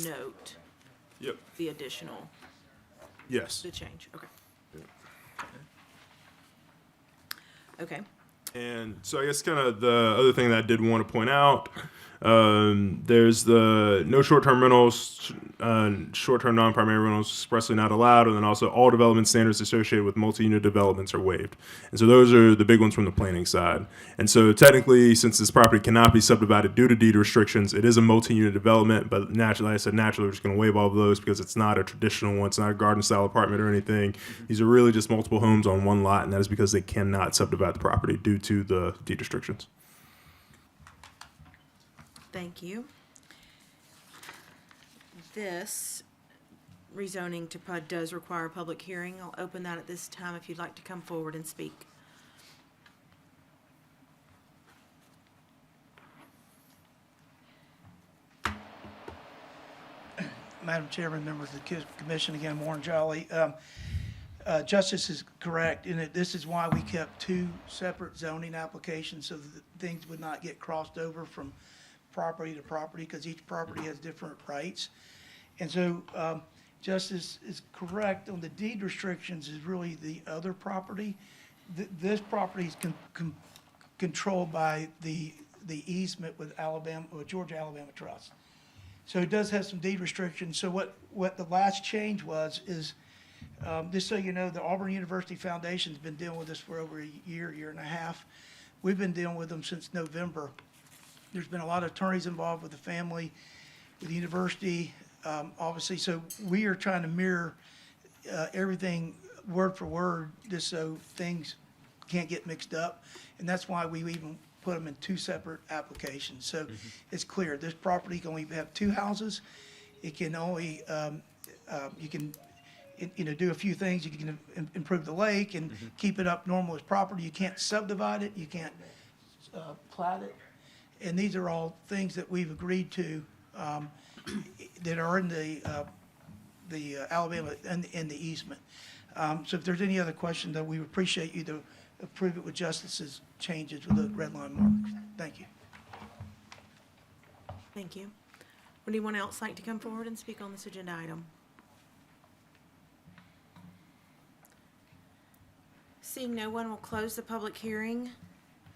note Yep. the additional, Yes. the change, okay. Okay, And so I guess kind of the other thing that I did want to point out, there's the no short-term rentals, short-term non-primary rentals expressly not allowed, and then also all development standards associated with multi-unit developments are waived. And so those are the big ones from the planning side. And so technically, since this property cannot be subdivided due to deed restrictions, it is a multi-unit development, but naturally, like I said, naturally, we're just going to waive all of those because it's not a traditional one. It's not a garden-style apartment or anything. These are really just multiple homes on one lot, and that is because they cannot subdivide the property due to the deed restrictions. thank you. This rezoning to PUD does require a public hearing. I'll open that at this time if you'd like to come forward and speak. Madam Chairman, members of the commission, again, Warren Jolly. Justice is correct in that this is why we kept two separate zoning applications so that things would not get crossed over from property to property, because each property has different rights. And so Justice is correct on the deed restrictions is really the other property. This property is controlled by the easement with Georgia Alabama Trust. So it does have some deed restrictions. So what the last change was is, just so you know, the Auburn University Foundation's been dealing with this for over a year and a half. We've been dealing with them since November. There's been a lot of attorneys involved with the family, with the university, obviously. So we are trying to mirror everything word for word, just so things can't get mixed up. And that's why we even put them in two separate applications. So it's clear, this property can only have two houses. It can only, you can, do a few things. You can improve the lake and keep it up normal as property. You can't subdivide it. You can't plat it. And these are all things that we've agreed to that are in the Alabama and the easement. So if there's any other questions, we would appreciate you to approve it with Justice's changes with the red line markers. Thank you. Thank you. Would anyone else like to come forward and speak on this agenda item? Seeing no one, will close the public hearing.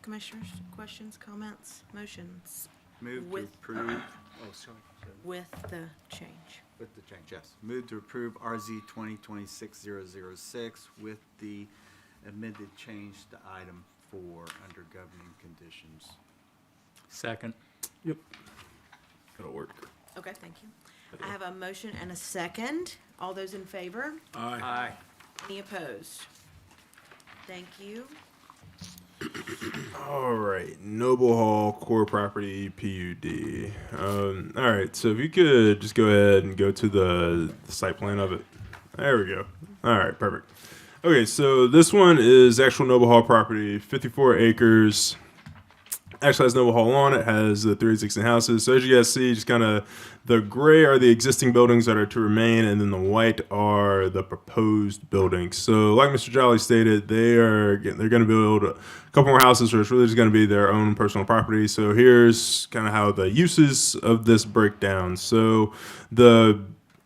Commissioners, questions, comments, motions? Move to With- approve, oh, sorry, With the change. with the change, yes. Move to approve RZ 2026-006 with the amended change to item 4 under governing conditions. Second. Yep. That'll work. Okay, thank you. I have a motion and a second. All those in favor? Aye. Any opposed? Thank you. All right, Noble Hall core property PUD. All right, so if you could just go ahead and go to the site plan of it. There we go. All right, perfect. Okay, so this one is actual Noble Hall property, 54 acres. Actually has Noble Hall on it, has the 3 existing houses. So as you guys see, just kind of the gray are the existing buildings that are to remain, and then the white are the proposed buildings. So like Mr. Jolly stated, they're going to build a couple more houses, or it's really just going to be their own personal property. So here's kind of how the uses of this break down. So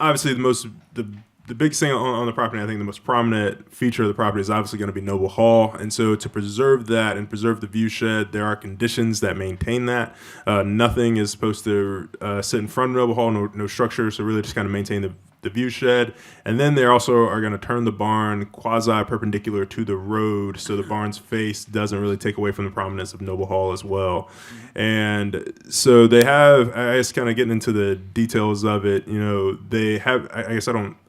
obviously the big thing on the property, I think the most prominent feature of the property is obviously going to be Noble Hall. And so to preserve that and preserve the view shed, there are conditions that maintain that. Nothing is supposed to sit in front of Noble Hall, no structure. So really just kind of maintain the view shed. And then they also are going to turn the barn quasi-perpendicular to the road, so the barn's face doesn't really take away from the prominence of Noble Hall as well. And so they have, I guess kind of getting into the details of it, they have,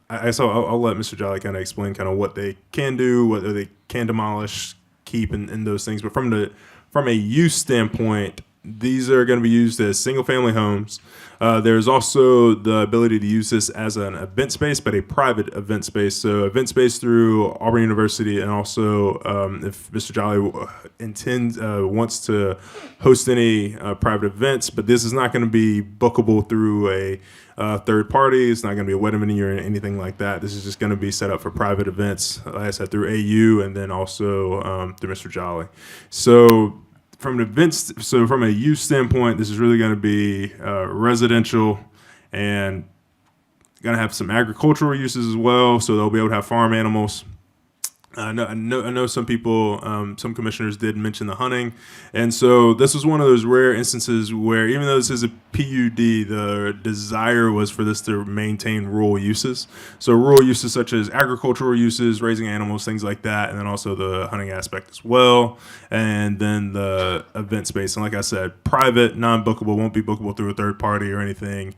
I'll let Mr. Jolly kind of explain kind of what they can do, whether they can demolish, keep, and those things. But from a use standpoint, these are going to be used as single-family homes. There's also the ability to use this as an event space, but a private event space. So event space through Auburn University, and also if Mr. Jolly wants to host any private events, but this is not going to be bookable through a third party. It's not going to be a wedding venue or anything like that. This is just going to be set up for private events, like I said, through AU and then also through Mr. Jolly. So from a use standpoint, this is really going to be residential, and going to have some agricultural uses as well, so they'll be able to have farm animals. I know some people, some commissioners did mention the hunting. And so this was one of those rare instances where even though this is a PUD, the desire was for this to maintain rural uses. So rural uses such as agricultural uses, raising animals, things like that, and then also the hunting aspect as well. And then the event space. And like I said, private, non-bookable, won't be bookable through a third party or anything.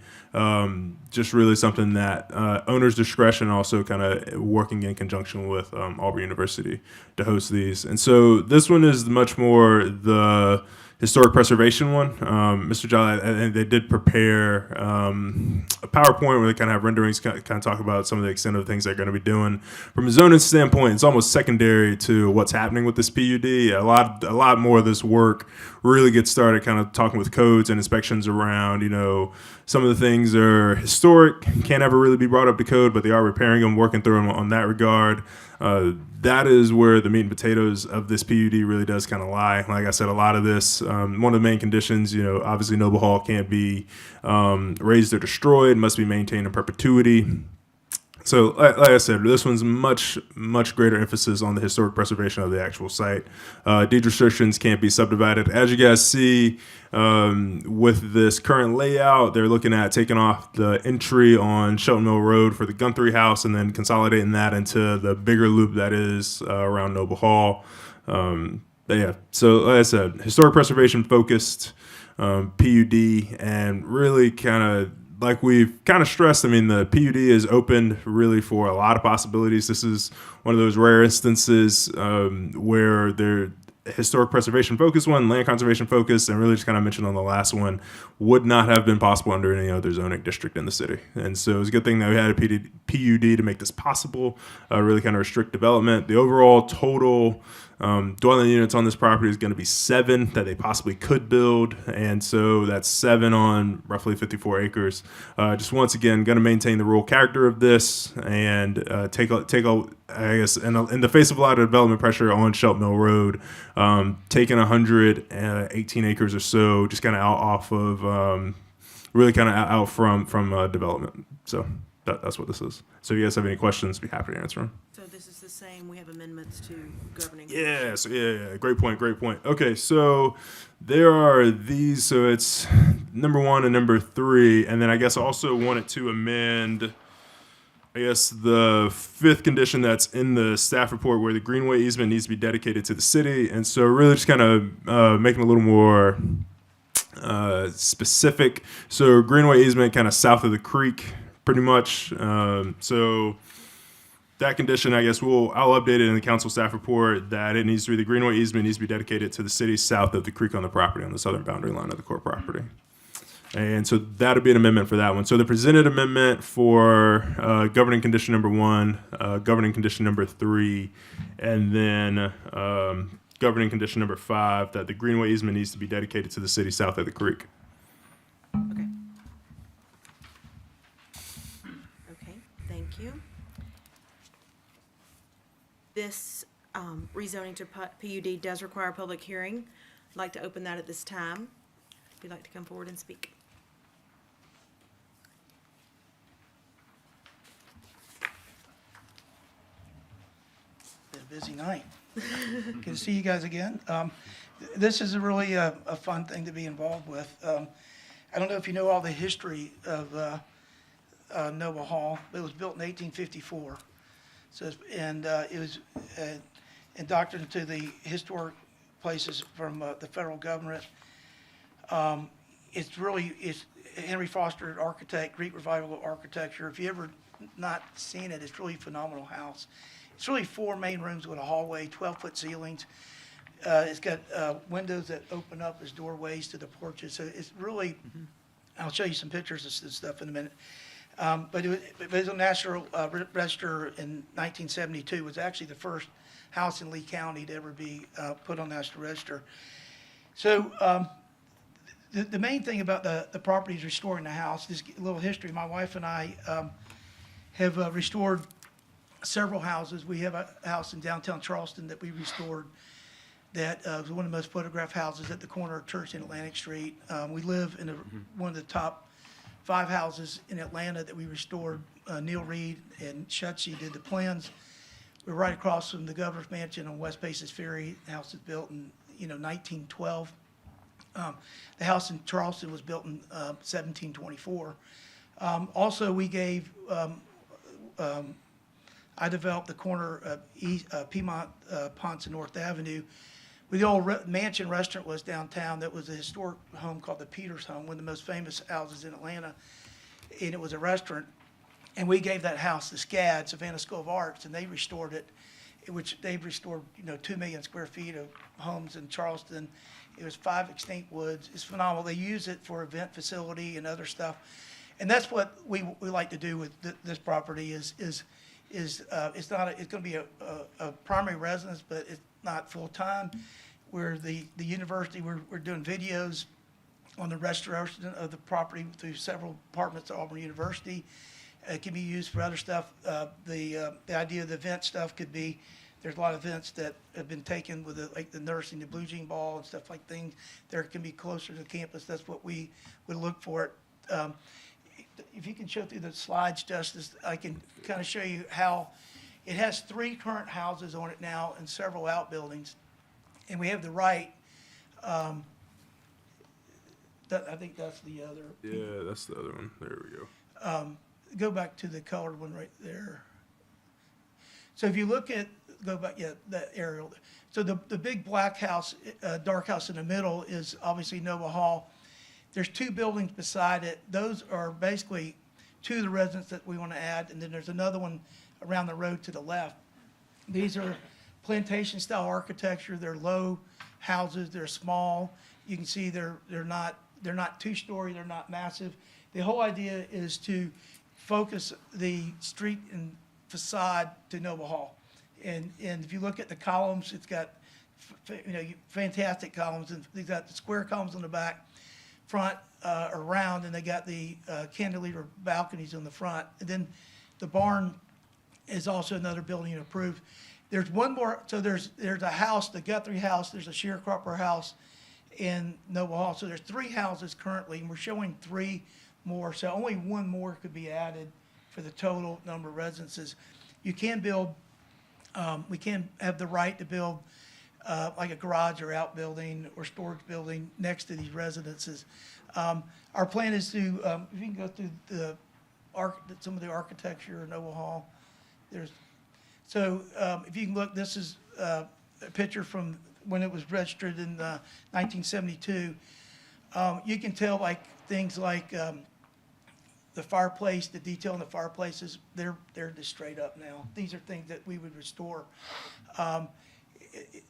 Just really something that owner's discretion, also kind of working in conjunction with Auburn University to host these. And so this one is much more the historic preservation one. Mr. Jolly, and they did prepare a PowerPoint where they kind of have renderings, kind of talk about some of the extent of the things they're going to be doing. From a zoning standpoint, it's almost secondary to what's happening with this PUD. A lot more of this work really gets started kind of talking with codes and inspections around, some of the things are historic, can't ever really be brought up to code, but they are repairing them, working through them on that regard. That is where the meat and potatoes of this PUD really does kind of lie. Like I said, a lot of this, one of the main conditions, obviously Noble Hall can't be raised or destroyed, must be maintained in perpetuity. So, like I said, this one's much greater emphasis on the historic preservation of the actual site. Deed restrictions can't be subdivided. As you guys see, with this current layout, they're looking at taking off the entry on Shelton Mill Road for the Guthrie House and then consolidating that into the bigger loop that is around Noble Hall. But yeah, so like I said, historic preservation focused PUD, and really kind of like we've kind of stressed, the PUD is open really for a lot of possibilities. This is one of those rare instances where they're historic preservation focused one, land conservation focused, and really just kind of mentioned on the last one, would not have been possible under any other zoning district in the city. And so it's a good thing that we had a PUD to make this possible, really kind of restrict development. The overall total dwelling units on this property is going to be 7 that they possibly could build, and so that's 7 on roughly 54 acres. Just once again, going to maintain the rural character of this and take I guess in the face of a lot of development pressure on Shelton Mill Road, taking 118 acres or so, just kind of out off of really kind of out from development. So that's what this is. So if you guys have any questions, be happy to answer them. So this is the same, we have amendments to governing. Yeah, so yeah, great point. Okay, so there are these, so it's number 1 and number 3, and then I guess I also wanted to amend, I guess, the 5th condition that's in the staff report where the greenway easement needs to be dedicated to the city, and so really just kind of making a little more specific. So greenway easement kind of south of the creek, pretty much. So that condition, I guess I'll update it in the council staff report that it needs to be, the greenway easement needs to be dedicated to the city south of the creek on the property on the southern boundary line of the core property. And so that'll be an amendment for that one. So the presented amendment for governing condition number 1, governing condition number 3, and then governing condition number 5, that the greenway easement needs to be dedicated to the city south of the creek. Okay. Okay, thank you. This rezoning to PUD does require a public hearing. I'd like to open that at this time. If you'd like to come forward and speak. Been a busy night. Good to see you guys again. This is really a fun thing to be involved with. I don't know if you know all the history of Noble Hall. It was built in 1854. So, it was indoctrinated into the historic places from the federal government. It's Henry Foster architect, Greek Revival architecture. If you ever not seen it, it's really a phenomenal house. It's really 4 main rooms with a hallway, 12-foot ceilings. It's got windows that open up as doorways to the porches. So it's really, I'll show you some pictures of this stuff in a minute. But it was on National Register in 1972. It was actually the first house in Lee County to ever be put on National Register. So the main thing about the property is restoring the house. Just a little history. My wife and I have restored several houses. We have a house in downtown Charleston that we restored that was one of the most photographed houses at the corner of Church and Atlantic Street. We live in one of the top 5 houses in Atlanta that we restored. Neil Reed and Shutsey did the plans. We're right across from the Governor's Mansion on West Paces Ferry. The house was built in, 1912. The house in Charleston was built in 1724. Also, we gave, I developed the corner of Piedmont, Ponce and North Avenue. Where the old Mansion restaurant was downtown, that was a historic home called the Peters Home, one of the most famous houses in Atlanta. And it was a restaurant. And we gave that house to SCAD, Savannah School of Arts, and they restored it, which they've restored, 2 million square feet of homes in Charleston. It was 5 extinct woods. It's phenomenal. They use it for event facility and other stuff. And that's what we like to do with this property is it's not, it's gonna be a primary residence, but it's not full-time. Where the university, we're doing videos on the restoration of the property through several departments at Auburn University. It can be used for other stuff. The idea of the event stuff could be, there's a lot of events that have been taken with like the nursing, the Blue Jean Ball and stuff like things. There can be closer to campus. That's what we would look for. If you can show through the slides, Justice, I can kind of show you how it has 3 current houses on it now and several outbuildings. And we have the right, I think that's the other. Yeah, that's the other one. There we go. Go back to the colored one right there. So if you look at, go back, yeah, that aerial. So the big black house, dark house in the middle is obviously Nova Hall. There's 2 buildings beside it. Those are basically 2 of the residents that we want to add, and then there's another one around the road to the left. These are plantation-style architecture. They're low houses. They're small. You can see they're not 2-story. They're not massive. The whole idea is to focus the street and facade to Nova Hall. And if you look at the columns, it's got, fantastic columns. And they've got the square columns on the back, front, or round, and they got the cantilever balconies on the front. And then the barn is also another building approved. There's one more, so there's a house, the Guthrie House, there's a sharecropper house in Nova Hall. So there's 3 houses currently, and we're showing 3 more, so only 1 more could be added for the total number of residences. You can build, we can have the right to build like a garage or outbuilding or storage building next to these residences. Our plan is to, if you can go through some of the architecture in Nova Hall. So if you can look, this is a picture from when it was registered in 1972. You can tell like things like the fireplace, the detail in the fireplaces, they're just straight up now. These are things that we would restore.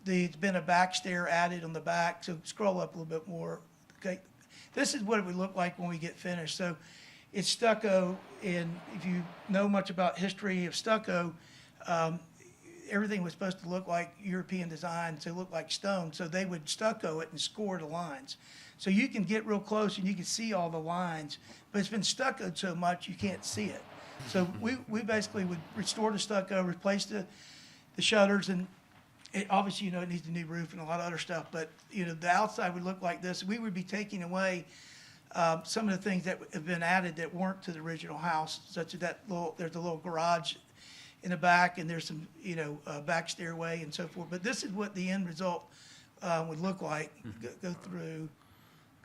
There's been a back stair added on the back, so scroll up a little bit more. Okay, this is what it would look like when we get finished. So it's stucco, and if you know much about history of stucco, everything was supposed to look like European design, so it looked like stone. So they would stucco it and score the lines. So you can get real close and you can see all the lines, but it's been stuccoed so much you can't see it. So we basically would restore the stucco, replace the shutters, and obviously, it needs a new roof and a lot of other stuff, but, the outside would look like this. We would be taking away some of the things that have been added that weren't to the original house, such as there's a little garage in the back, and there's some, back stairway and so forth. But this is what the end result would look like. Go through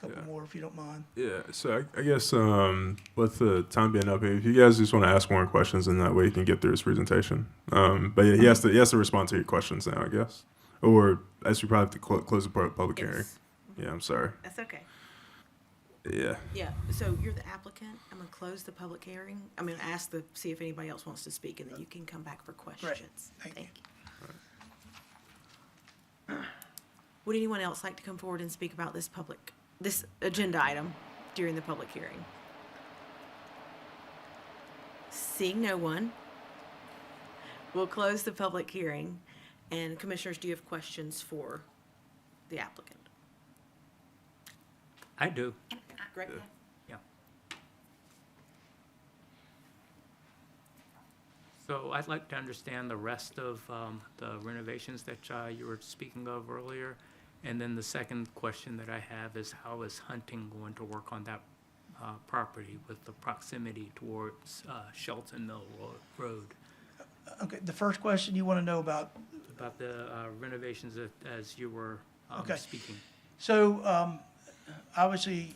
a couple more if you don't mind. Yeah, so I guess with the time being up here, if you guys just want to ask more questions, and that way you can get through his presentation. But yeah, he has to respond to your questions now, I guess. Or as we probably have to close the public hearing. Yes. Yeah, I'm sorry. That's okay. Yeah. Yeah, so you're the applicant. I'm gonna close the public hearing. I'm gonna see if anybody else wants to speak, and then you can come back for questions. Thank you. Would anyone else like to come forward and speak about this agenda item during the public hearing? Seeing no one, we'll close the public hearing. And commissioners, do you have questions for the applicant? I do. Great. Yeah. So I'd like to understand the rest of the renovations that you were speaking of earlier. And then the second question that I have is, how is hunting going to work on that property with the proximity towards Shelton Mill Road, Okay, the first question you want to know about, about the renovations as you were Okay. speaking. so, obviously,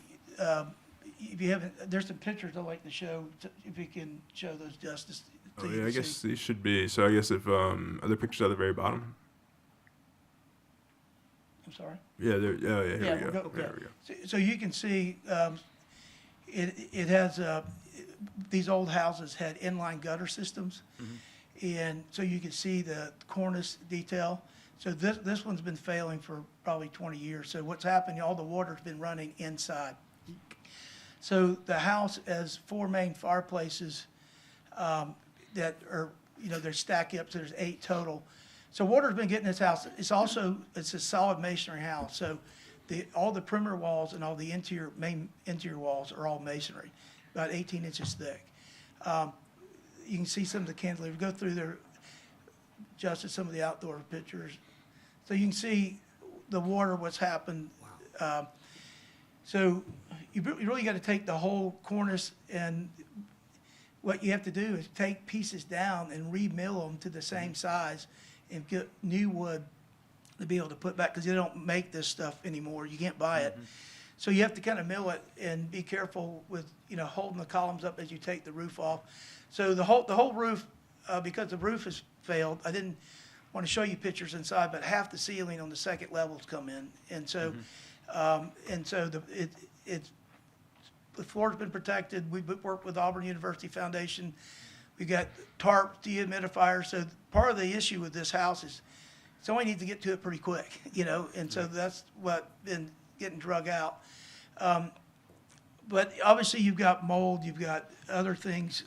if you haven't, there's some pictures I'd like to show, if you can show those, Justice. so Oh you yeah, can I guess see. these should be. So I guess if are there pictures at the very bottom? I'm sorry? Yeah, there. Oh yeah, here Yeah, we go. we'll go- There yeah. we go. So you can see, it has, these old houses had inline gutter systems. And so you can see the cornice detail. So this one's been failing for probably 20 years. So what's happened, all the water's been running inside. So the house has 4 main fireplaces, that are, they're stacked up, so there's 8 total. So water's been getting this house. It's a solid masonry house. So all the perimeter walls and all the main interior walls are all masonry, about 18 inches thick. You can see some of the cantilever, go through there, Justice, some of the outdoor pictures. So you can see the water, what's happened. So you really got to take the whole cornice, and what you have to do is take pieces down and re-mill them to the same size and get new wood to be able to put back, because they don't make this stuff anymore. You can't buy it. So you have to kind of mill it and be careful with, holding the columns up as you take the roof off. So the whole roof, because the roof has failed, I didn't want to show you pictures inside, but half the ceiling on the second level's come in. And so, the floor's been protected. We've worked with Auburn University Foundation. We got tarp, dehumidifiers. So part of the issue with this house is somebody needs to get to it pretty quick, and so that's what been getting drug out. But obviously you've got mold, you've got other things,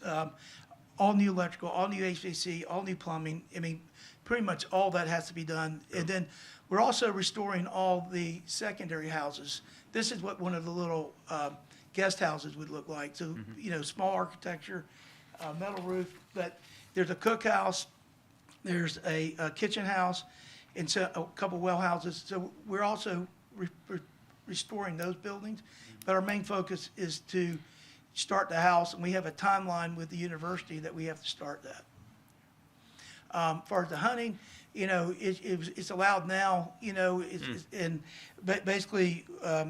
all new electrical, all new HVAC, all new plumbing. I mean, pretty much all that has to be done. And then we're also restoring all the secondary houses. This is what one of the little guest houses would look like. So, small architecture, metal roof, but there's a cookhouse, there's a kitchen house, and so a couple well houses. So we're also restoring those buildings, but our main focus is to start the house, and we have a timeline with the university that we have to start that. As far as the hunting, it's allowed now, but basically,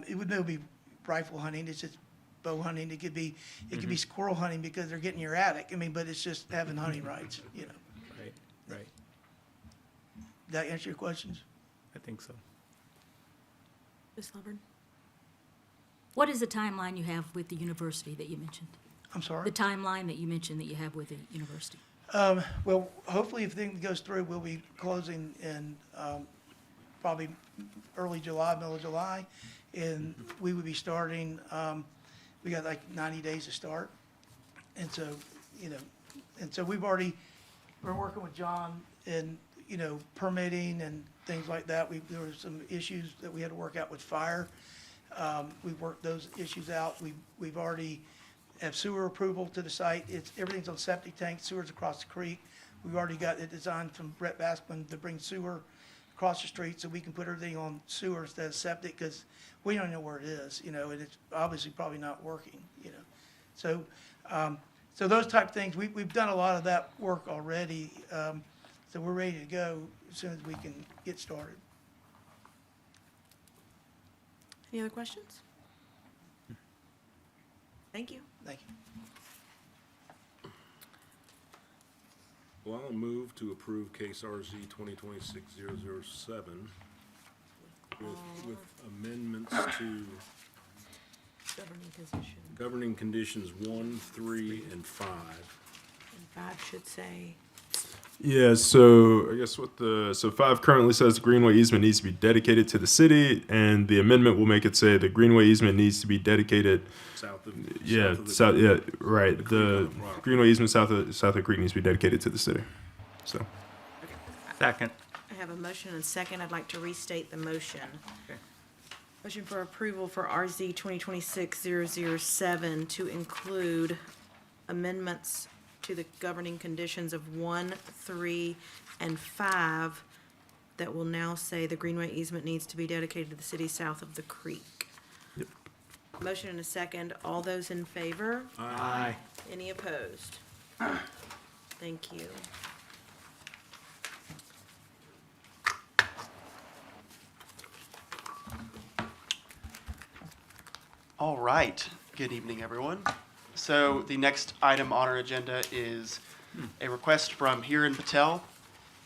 it would be rifle hunting, it's just bow hunting, it could be squirrel hunting because they're getting your attic, but it's just having hunting rights, Right, right. Did that answer your questions? I think so. Ms. Hubbard? What is the timeline you have with the university that you mentioned? I'm sorry? The timeline that you mentioned that you have with the university? Well, hopefully if things goes through, we'll be closing in, probably early July, middle of July. And we would be starting, we got like 90 days to start. And so, we're working with John in, permitting and things like that. There were some issues that we had to work out with fire. We've worked those issues out. We've already have sewer approval to the site. Everything's on septic tanks, sewer's across the creek. We've already got it designed from Brett Bassman to bring sewer across the street so we can put everything on sewer instead of septic, because we don't know where it is, and it's obviously probably not working, So, so those type of things, we've done a lot of that work already. So we're ready to go as soon as we can get started. Any other questions? Thank you. Thank you. Well, I'll move to approve case RZ 2026-007 with amendments to Governing position. governing conditions 1, 3, and 5. And 5 should say, Yeah, so I guess so 5 currently says the greenway easement needs to be dedicated to the city, and the amendment will make it say the greenway easement needs to be dedicated. South of Right. creek The on the property. greenway easement south of the creek needs to be dedicated to the city. So Second. I have a motion and second. I'd like to restate the motion. Okay. Motion for approval for RZ 2026-007 to include amendments to the governing conditions of 1, 3, and 5 that will now say the greenway easement needs to be dedicated to the city south of the creek. Yep. Motion and a second. All those in favor? Aye. Any opposed? Thank you. All right. Good evening, everyone. So the next item on our agenda is a request from Hiran Patel.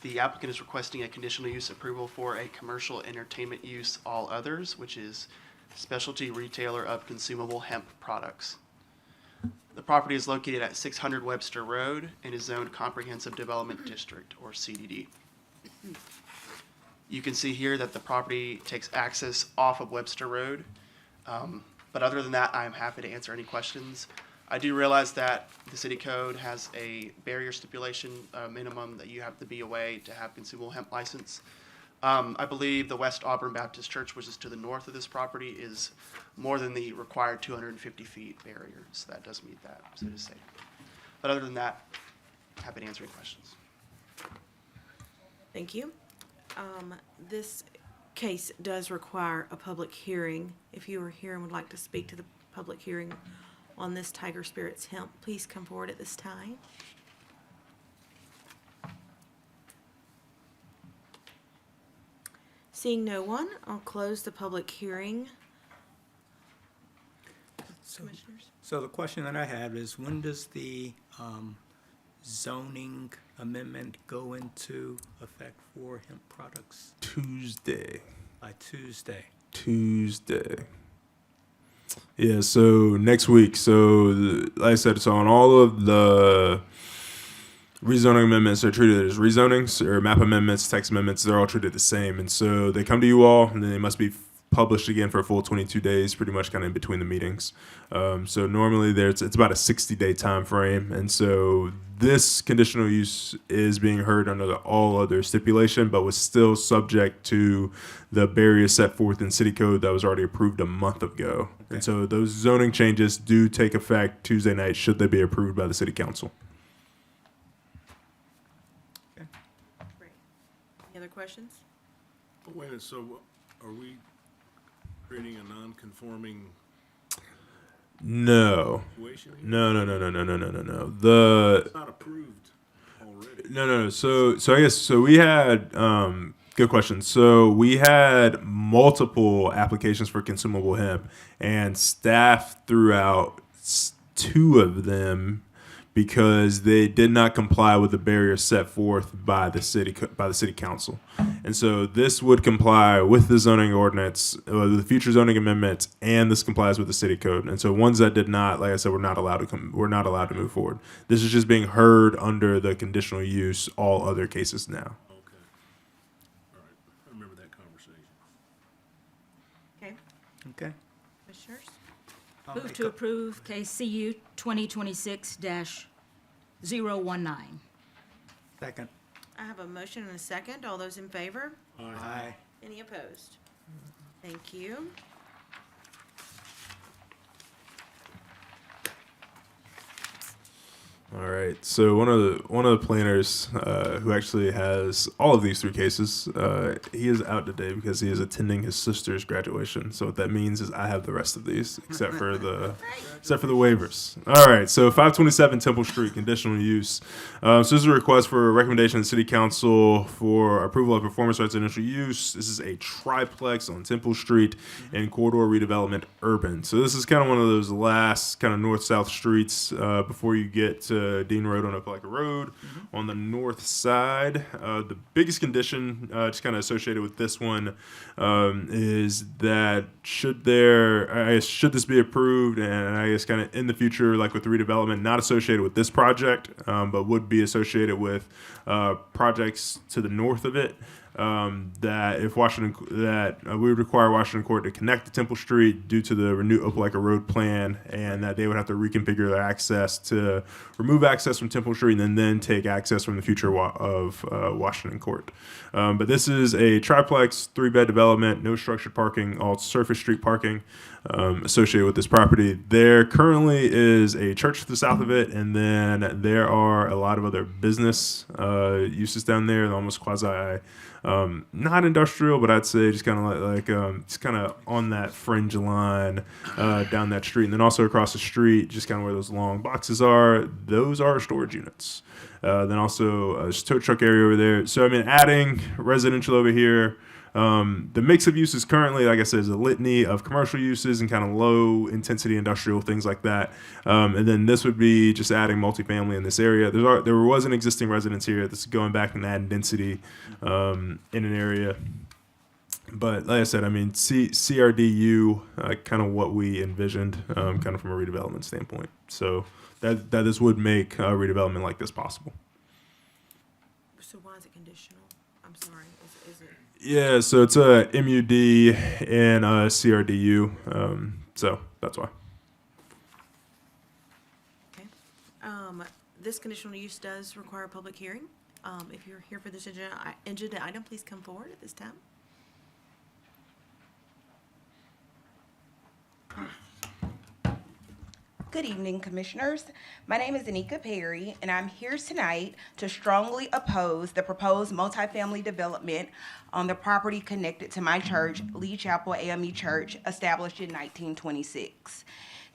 The applicant is requesting a conditional use approval for a commercial entertainment use all others, which is specialty retailer of consumable hemp products. The property is located at 600 Webster Road and is zoned Comprehensive Development District, or CDD. You can see here that the property takes access off of Webster Road. But other than that, I am happy to answer any questions. I do realize that the city code has a barrier stipulation, minimum that you have to be away to have consumable hemp license. I believe the West Auburn Baptist Church, which is to the north of this property, is more than the required 250 feet barrier, so that does meet that, so to say. But other than that, happy to answer any questions. Thank you. This case does require a public hearing. If you are here and would like to speak to the public hearing on this Tiger Spirits hemp, please come forward at this time. Seeing no one, I'll close the public hearing. Commissioners? So the question that I have is, when does the zoning amendment go into effect for hemp products? Tuesday. By Tuesday. Yeah, so next week. So, like I said, so on all of the rezoning amendments are treated as rezonings, or map amendments, text amendments, they're all treated the same. And so they come to you all, and then they must be published again for a full 22 days, pretty much kind of in between the meetings. So normally it's about a 60-day time frame. And so this conditional use is being heard under the all other stipulation, but was still subject to the barriers set forth in city code that was already approved a month ago. Okay. And so those zoning changes do take effect Tuesday night, should they be approved by the city council. Great. Any other questions? Wait a minute, so are we creating a non-conforming No. situation? No. It's not approved already. No. So I guess we had good question. So we had multiple applications for consumable hemp, and staff threw out two of them because they did not comply with the barriers set forth by the city council. And so this would comply with the zoning ordinance, the future zoning amendments, and this complies with the city code. And so ones that did not, like I said, we're not allowed to move forward. This is just being heard under the conditional use, all other cases now. Okay. All right. I remember that conversation. Okay, Okay. commissioners? Move to approve case CU 2026-019. Second. I have a motion and a second. All those in favor? Aye. Any opposed? Thank you. All right. So one of the planners who actually has all of these three cases, he is out today because he is attending his sister's graduation. So what that means is I have the rest of these, except for the waivers. All right. So 527 Temple Street, conditional use. So this is a request for a recommendation of the City Council for approval of performance rights initial use. This is a triplex on Temple Street in corridor redevelopment urban. So this is kind of one of those last kind of north-south streets before you get to Dean Road on Opelika Road. On the north side, the biggest condition just kind of associated with this one is that should this be approved, and I guess kind of in the future, like with the redevelopment, not associated with this project, but would be associated with projects to the north of it. That if we would require Washington Court to connect to Temple Street due to the renewed Opelika Road plan, and that they would have to reconfigure their access to remove access from Temple Street and then take access from the future of Washington Court. But this is a triplex, 3-bed development, no structured parking, all surface street parking. associated with this property. There currently is a church to the south of it, and then there are a lot of other business uses down there, almost quasi, not industrial, but I'd say just kind of like just kind of on that fringe line down that street. And then also across the street, just kind of where those long boxes are, those are storage units. Then also a tow truck area over there. So, I mean, adding residential over here. The mix of uses currently, like I said, is a litany of commercial uses and kind of low intensity industrial things like that. And then this would be just adding multifamily in this area. There was an existing residence here. This is going back and adding density in an area. But like I said, I mean, CRDU, kind of what we envisioned, kind of from a redevelopment standpoint. So that this would make redevelopment like this possible. So why is it conditional? I'm sorry, is it? Yeah, so it's a MUD and a CRDU, so that's why. Okay. This conditional use does require a public hearing. If you're here for this agenda item, please come forward at this time. Good evening, Commissioners. My name is Anika Perry, and I'm here tonight to strongly oppose the proposed multifamily development on the property connected to my church, Lee Chapel AME Church, established in 1926.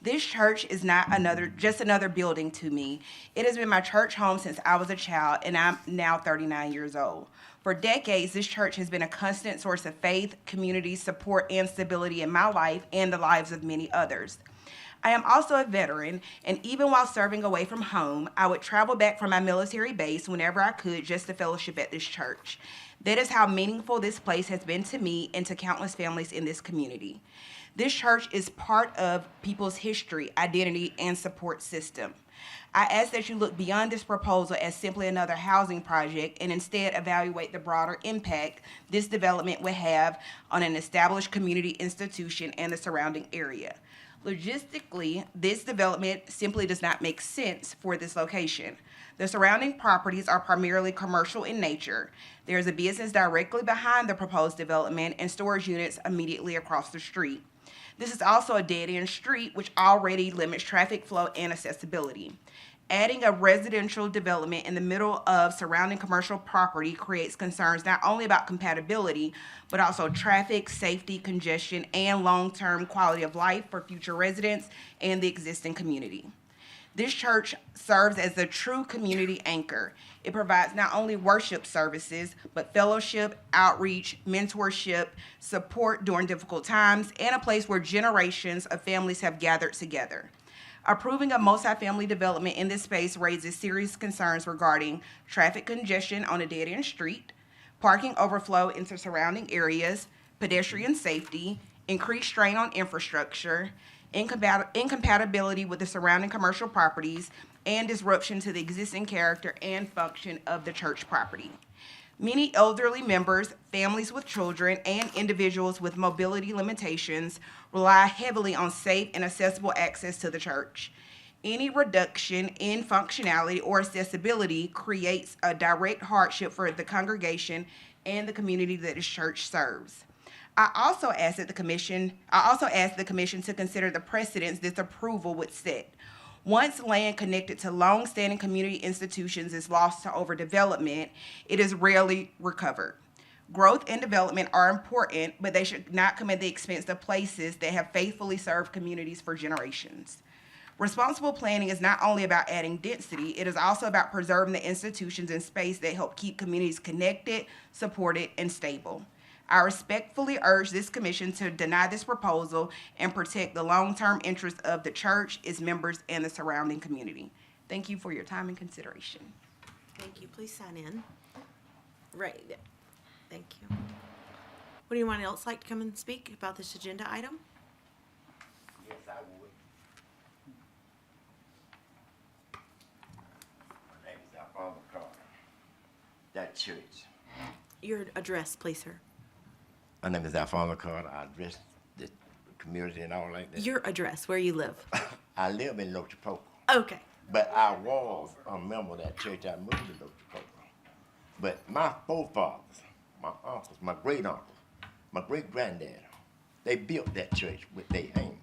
This church is not just another building to me. It has been my church home since I was a child, and I'm now 39 years old. For decades, this church has been a constant source of faith, community support, and stability in my life and the lives of many others. I am also a veteran, and even while serving away from home, I would travel back from my military base whenever I could just to fellowship at this church. That is how meaningful this place has been to me and to countless families in this community. This church is part of people's history, identity, and support system. I ask that you look beyond this proposal as simply another housing project and instead evaluate the broader impact this development would have on an established community institution and the surrounding area. Logistically, this development simply does not make sense for this location. The surrounding properties are primarily commercial in nature. There is a business directly behind the proposed development and storage units immediately across the street. This is also a dead-end street, which already limits traffic flow and accessibility. Adding a residential development in the middle of surrounding commercial property creates concerns not only about compatibility, but also traffic, safety, congestion, and long-term quality of life for future residents and the existing community. This church serves as the true community anchor. It provides not only worship services, but fellowship, outreach, mentorship, support during difficult times, and a place where generations of families have gathered together. Approving a multifamily development in this space raises serious concerns regarding traffic congestion on a dead-end street, parking overflow into surrounding areas, pedestrian safety, increased strain on infrastructure, incompatibility with the surrounding commercial properties, and disruption to the existing character and function of the church property. Many elderly members, families with children, and individuals with mobility limitations rely heavily on safe and accessible access to the church. Any reduction in functionality or accessibility creates a direct hardship for the congregation and the community that this church serves. I also ask the commission to consider the precedents this approval would set. Once land connected to long-standing community institutions is lost to overdevelopment, it is rarely recovered. Growth and development are important, but they should not come at the expense of places that have faithfully served communities for generations. Responsible planning is not only about adding density, it is also about preserving the institutions and space that help keep communities connected, supported, and stable. I respectfully urge this commission to deny this proposal and protect the long-term interests of the church, its members, and the surrounding community. Thank you for your time and consideration. Thank you. Please sign in. Right. Thank you. Would anyone else like to come and speak about this agenda item? Yes, I would. My name is Auburn. That church. Your address, please, sir. My name is Alfonso Carter. I address the community and all like that. Your address, where you live. I live in Lochapoka, Okay. but I was a member of that church. I moved to Lochapoka. But my forefathers, my uncles, my great uncle, my great granddad, They built that church with their hand.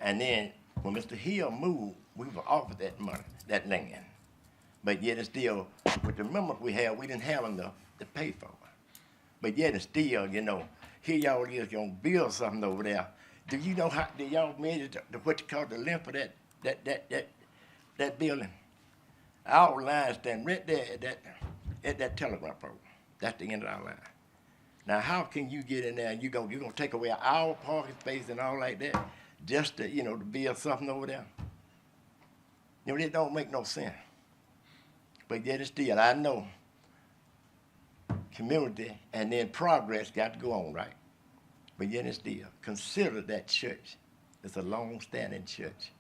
And then when Mr. Hill moved, we were offered that money, that land. But yet and still, with the members we had, we didn't have enough to pay for it. But yet and still, you know, here y'all is gonna build something over there. Do you know how, do y'all measure what you call the length of that building? Our line stand right there at that telegraph pole. That's the end of our line. Now, how can you get in there and you're gonna take away our parking space and all like that just to, you know, to build something over there? You know, it don't make no sense. But yet and still, I know community and then progress got to go on, right? But yet and still, consider that church. It's a long-standing church.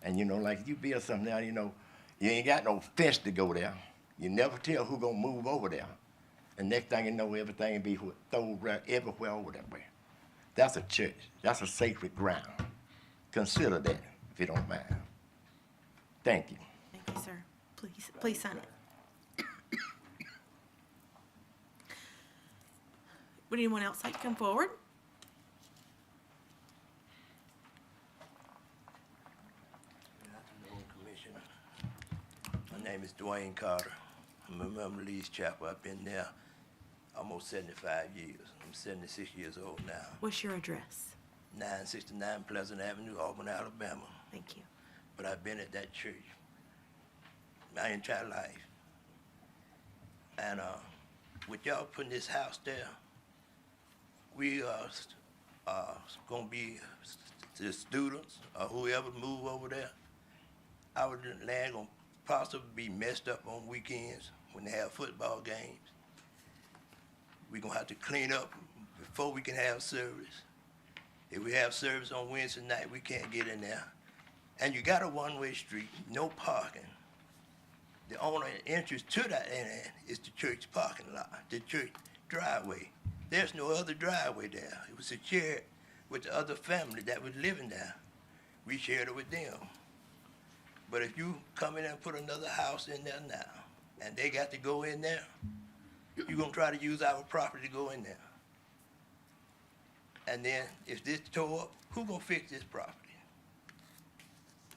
And you know, like you build something now, you know, you ain't got no fence to go there. You never tell who gonna move over there. And next thing you know, everything will be thrown around everywhere over that way. That's a church. That's a sacred ground. Consider that, if you don't mind. Thank you. Thank you, sir. Please sign it. Would anyone else like to come forward? Good afternoon, Commissioner. My name is Dwayne Carter. I'm a member of Lee's Chapel. I've been there almost 75 years. I'm 76 years old now. What's your address? 969 Pleasant Avenue, Auburn, Alabama. Thank you. But I've been at that church my entire life. And with y'all putting this house there, we are gonna be, the students or whoever move over there, our land gonna possibly be messed up on weekends when they have football games. We gonna have to clean up before we can have service. If we have service on Wednesday night, we can't get in there. And you got a one-way street, no parking. The only entrance to that end is the church parking lot, the church driveway. There's no other driveway there. It was shared with the other family that was living there. We shared it with them. But if you come in and put another house in there now, and they got to go in there, you're gonna try to use our property to go in there. And then if this tore up, who gonna fix this property?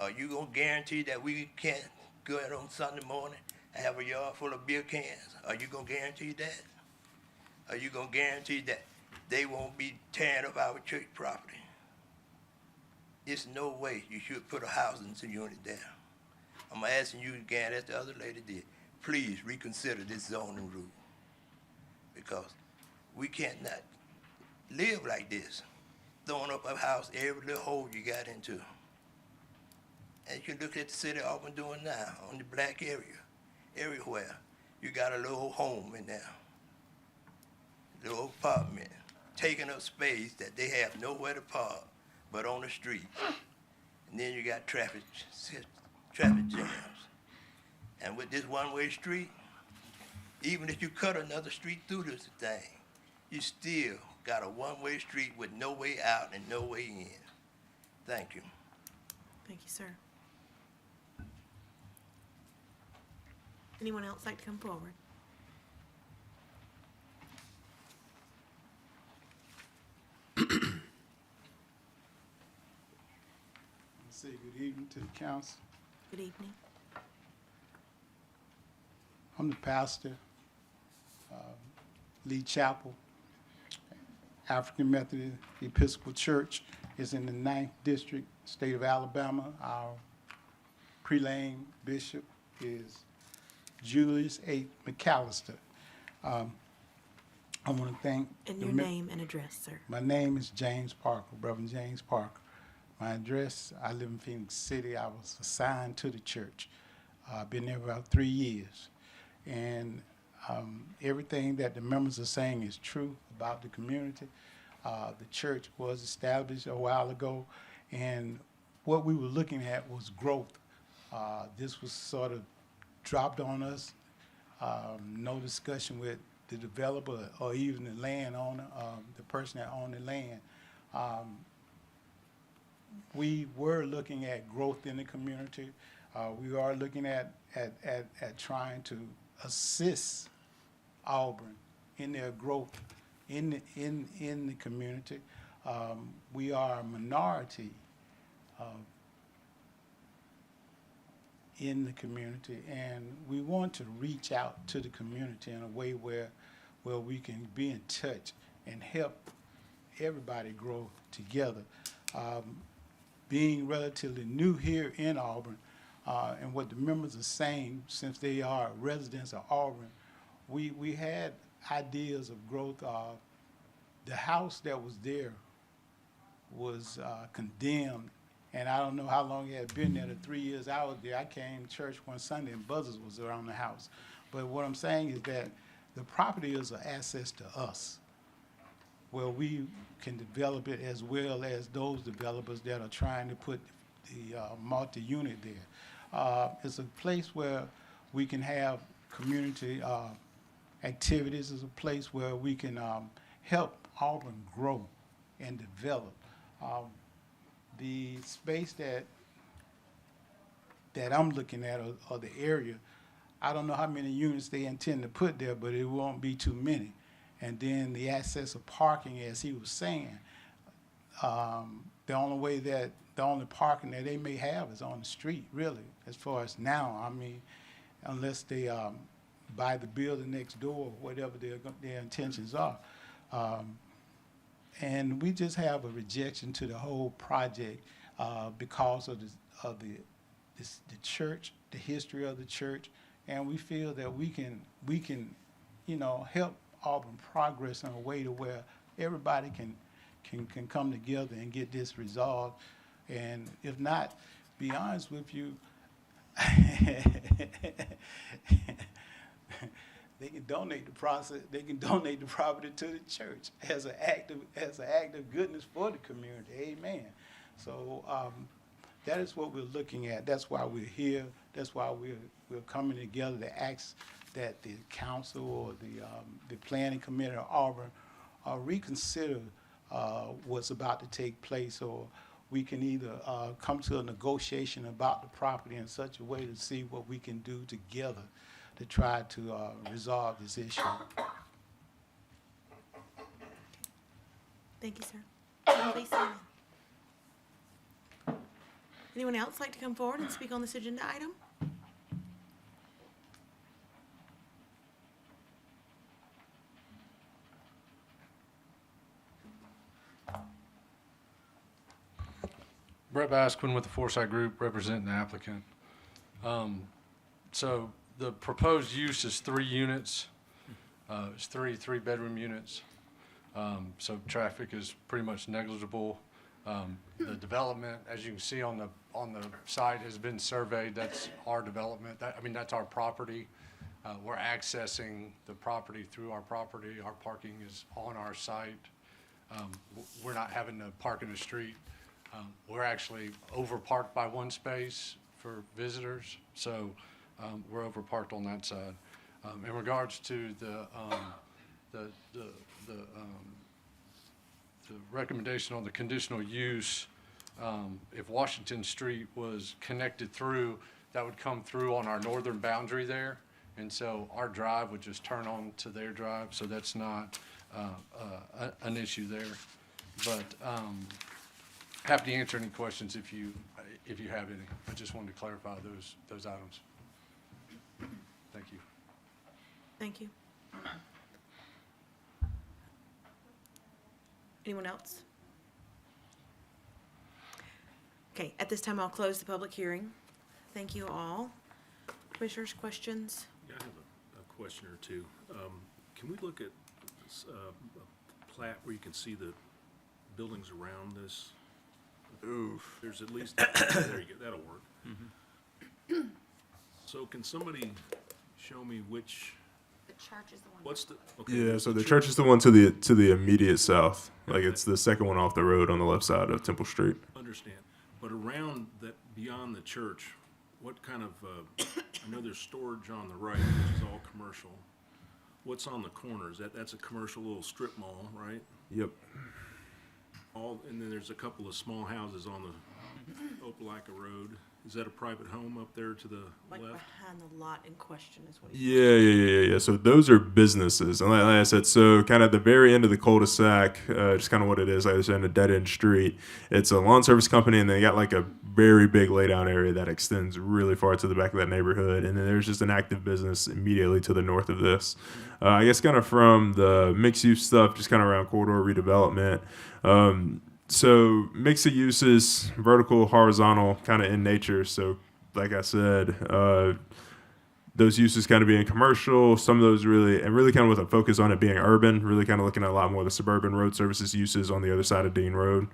Are you gonna guarantee that we can't go out on Sunday morning and have a yard full of beer cans? Are you gonna guarantee that? Are you gonna guarantee that they won't be tearing up our church property? It's no way you should put a housing unit there. I'm asking you again, as the other lady did, please reconsider this zoning rule. Because we can't not live like this, throwing up a house every little hole you got into. And you can look at the city of Auburn doing now, on the black area, everywhere. You got a little home in there, little apartment, taking up space that they have nowhere to park but on the street. And then you got traffic jams. And with this one-way street, even if you cut another street through this thing, you still got a one-way street with no way out and no way in. Thank you. Thank you, sir. Anyone else like to come forward? Say good evening to the council. Good evening. I'm the pastor, Lee Chapel, African Methodist Episcopal Church is in the 9th District, state of Alabama. Our prelane bishop is Julius A. McAllister. I want to thank. And your name and address, sir. My name is James Parker, Reverend James Parker. My address, I live in Phoenix City. I was assigned to the church. I've been there about 3 years. And everything that the members are saying is true about the community. The church was established a while ago, and what we were looking at was growth. This was sort of dropped on us. No discussion with the developer or even the landowner, the person that owned the land. We were looking at growth in the community. We are looking at trying to assist Auburn in their growth in the community. We are a minority in the community, and we want to reach out to the community in a way where we can be in touch and help everybody grow together. Being relatively new here in Auburn, and what the members are saying, since they are residents of Auburn, we had ideas of growth. The house that was there was condemned, and I don't know how long it had been there. The 3 years I was there, I came to church one Sunday and buzzers was around the house. But what I'm saying is that the property is an asset to us, where we can develop it as well as those developers that are trying to put the multi-unit there. It's a place where we can have community activities. It's a place where we can help Auburn grow and develop. The space that I'm looking at, or the area, I don't know how many units they intend to put there, but it won't be too many. And then the access of parking, as he was saying, the only parking that they may have is on the street, really, as far as now. I mean, unless they buy the building next door, whatever their intentions are. And we just have a rejection to the whole project because of the church, the history of the church, and we feel that we can help Auburn progress in a way to where everybody can come together and get this resolved. And if not, be honest with you, they can donate the process. They can donate the property to the church as an act of goodness for the community. Amen. So that is what we're looking at. That's why we're here. That's why we're coming together to ask that the council or the planning committee of Auburn reconsider what's about to take place, or we can either come to a negotiation about the property in such a way to see what we can do together to try to resolve this issue. Thank you, sir. Please stand. Anyone else like to come forward and speak on this agenda item? Brett Basquin with the Foresight Group, representing the applicant. So the proposed use is 3 units. It's three-bedroom units. So traffic is pretty much negligible. The development, as you can see on the site, has been surveyed. That's our development. That's our property. We're accessing the property through our property. Our parking is on our site. We're not having to park in the street. We're actually overparked by one space for visitors, so we're overparked on that side. In regards to the recommendation on the conditional use, if Washington Street was connected through, that would come through on our northern boundary there, and so our drive would just turn on to their drive, so that's not an issue there. But happy to answer any questions if you have any. I just wanted to clarify those items. Thank you. Thank you. Anyone else? Okay, at this time, I'll close the public hearing. Thank you all. Commissioners, questions? Yeah, I have a question or two. Can we look at a plat where you can see the buildings around this? Oof. There's at least, there you go, that'll work. So can somebody show me which, The church is the one. what's the, okay. Yeah, so the church is the one to the immediate south. Like it's the second one off the road on the left side of Temple Street. Understand, but around that, beyond the church, what kind of, I know there's storage on the right, which is all commercial. What's on the corners? That's a commercial little strip mall, right? Yep. And then there's a couple of small houses on the Opelika Road. Is that a private home up there to the Like left? behind the lot in question is what he's. Yeah. So those are businesses, and like I said, so kind of at the very end of the cul-de-sac, just kind of what it is. Like I said, in a dead-end street, it's a lawn service company, and they got like a very big laydown area that extends really far to the back of that neighborhood, and then there's just an active business immediately to the north of this. I guess kind of from the mixed-use stuff, just kind of around corridor redevelopment. So mix of uses, vertical, horizontal, kind of in nature. So like I said, those uses kind of being commercial, some of those really kind of with a focus on it being urban, really kind of looking at a lot more of the suburban road services uses on the other side of Dean Road.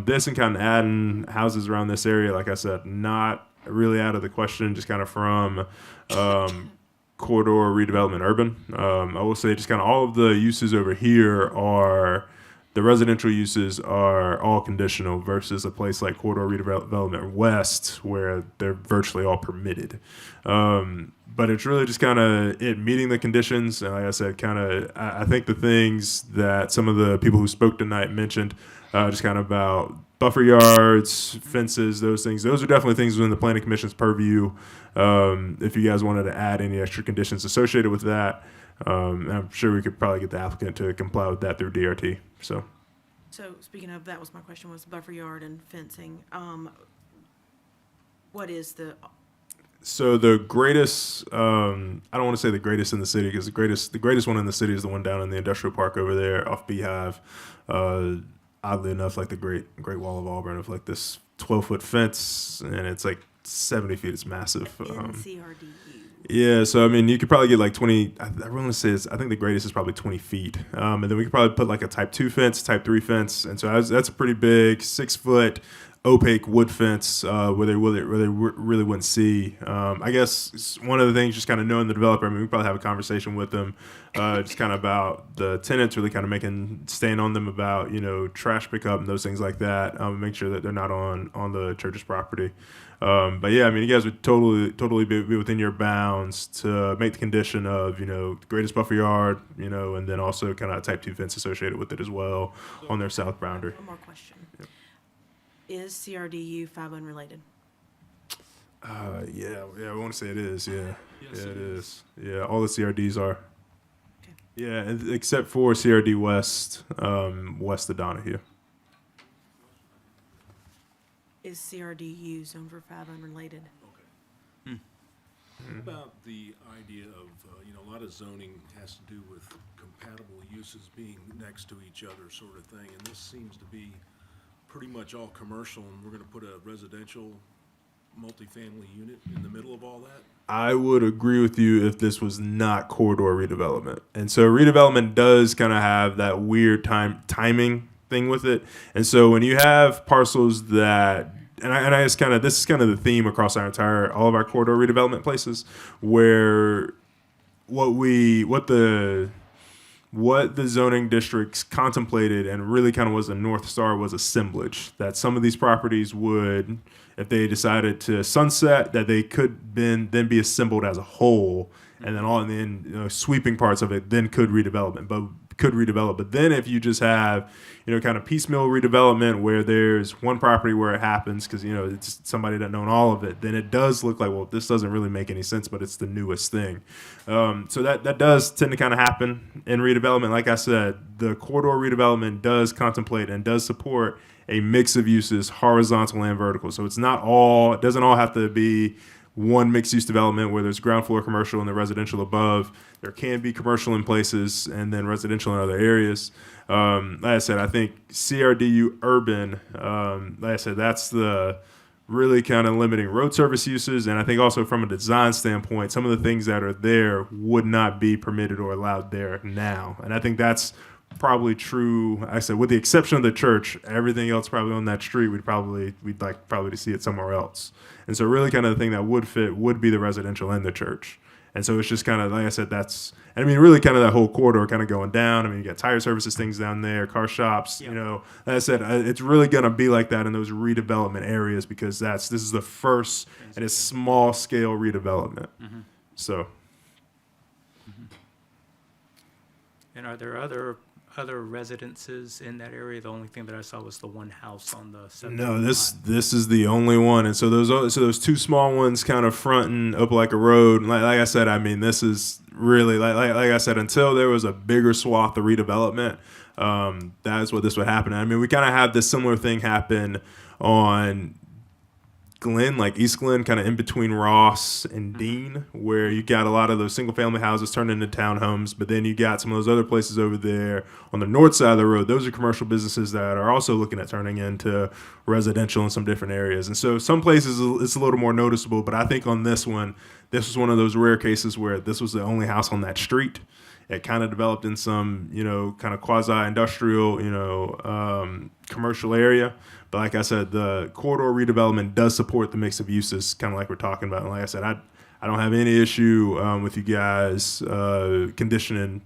This and kind of adding houses around this area, like I said, not really out of the question, just kind of from corridor redevelopment urban. I will say just kind of all of the uses over here are, the residential uses are all conditional versus a place like corridor redevelopment west where they're virtually all permitted. But it's really just kind of it meeting the conditions. And like I said, kind of, I think the things that some of the people who spoke tonight mentioned, just kind of about buffer yards, fences, those things. Those are definitely things within the planning commission's purview. If you guys wanted to add any extra conditions associated with that, I'm sure we could probably get the applicant to comply with that through DRT. So Speaking of, that was my question, was buffer yard and fencing. What is the, So the greatest, I don't want to say the greatest in the city, because the greatest one in the city is the one down in the industrial park over there off Beehive. Oddly enough, like the Great Wall of Auburn, of like this 12-foot fence, and it's like 70 feet. It's massive. NCRDU? Yeah, so I mean, you could probably get like 20. I want to say I think the greatest is probably 20 feet, and then we could probably put like a Type 2 fence, Type 3 fence, and so that's a pretty big 6-foot opaque wood fence where they really wouldn't see. I guess one of the things, just kind of knowing the developer, I mean, we probably have a conversation with them, just kind of about the tenants, really kind of staying on them about, trash pickup and those things like that, make sure that they're not on the church's property. But yeah, I mean, you guys would totally be within your bounds to make the condition of, the greatest buffer yard, and then also kind of a Type 2 fence associated with it as well on their south boundary. One more question. Is CRDU 5 unrelated? Yeah, I want to say it is. Yeah, Yes, yeah, it it is. is. Yeah, all the CRDs are. Okay. Yeah, except for CRD West, west of Donahue. Is CRDU zone for 5 unrelated? Okay. What about the idea of, a lot of zoning has to do with compatible uses being next to each other sort of thing, and this seems to be pretty much all commercial, and we're gonna put a residential multifamily unit in the middle of all that? I would agree with you if this was not corridor redevelopment. And so redevelopment does kind of have that weird timing thing with it. And so when you have parcels that, and I just kind of, this is kind of the theme across all of our corridor redevelopment places, where what the zoning districts contemplated and really kind of was a North Star was assemblage, that some of these properties would, if they decided to sunset, that they could then be assembled as a whole, and then sweeping parts of it then could redevelop. But then if you just have, kind of piecemeal redevelopment where there's one property where it happens because, it's somebody that own all of it, then it does look like, well, this doesn't really make any sense, but it's the newest thing. So that does tend to kind of happen in redevelopment. Like I said, the corridor redevelopment does contemplate and does support a mix of uses, horizontal and vertical. So it doesn't all have to be one mixed-use development where there's ground floor commercial and the residential above. There can be commercial in places and then residential in other areas. Like I said, I think CRDU urban, like I said, that's the really kind of limiting road service uses. And I think also from a design standpoint, some of the things that are there would not be permitted or allowed there now. And I think that's probably true. Like I said, with the exception of the church, everything else probably on that street, we'd like to see it somewhere else. And so really kind of the thing that would fit would be the residential and the church. And so it's just kind of, like I said, really kind of that whole corridor kind of going down. I mean, you got tire services, things down there, car shops, like I said, it's really going to be like that in those redevelopment areas because this is the first and it's small scale redevelopment. Mhm. So. And are there other other residences in that area? The only thing that I saw was the one house on the 17th No, lot. this is the only one, and so those two small ones kind of fronting up like a road. Like I said, I mean, this is really like I said, until there was a bigger swath of redevelopment, that is what this would happen. I mean, we kind of had this similar thing happen on Glen, like East Glen, kind of in between Ross and Dean, where you got a lot of those single family houses turned into townhomes, but then you got some of those other places over there on the north side of the road. Those are commercial businesses that are also looking at turning into residential in some different areas. And so some places it's a little more noticeable, but I think on this one, this was one of those rare cases where this was the only house on that street. It kind of developed in some, kind of quasi-industrial, commercial area. But like I said, the corridor redevelopment does support the mix of uses, kind of like we're talking about. And like I said, I don't have any issue with you guys conditioning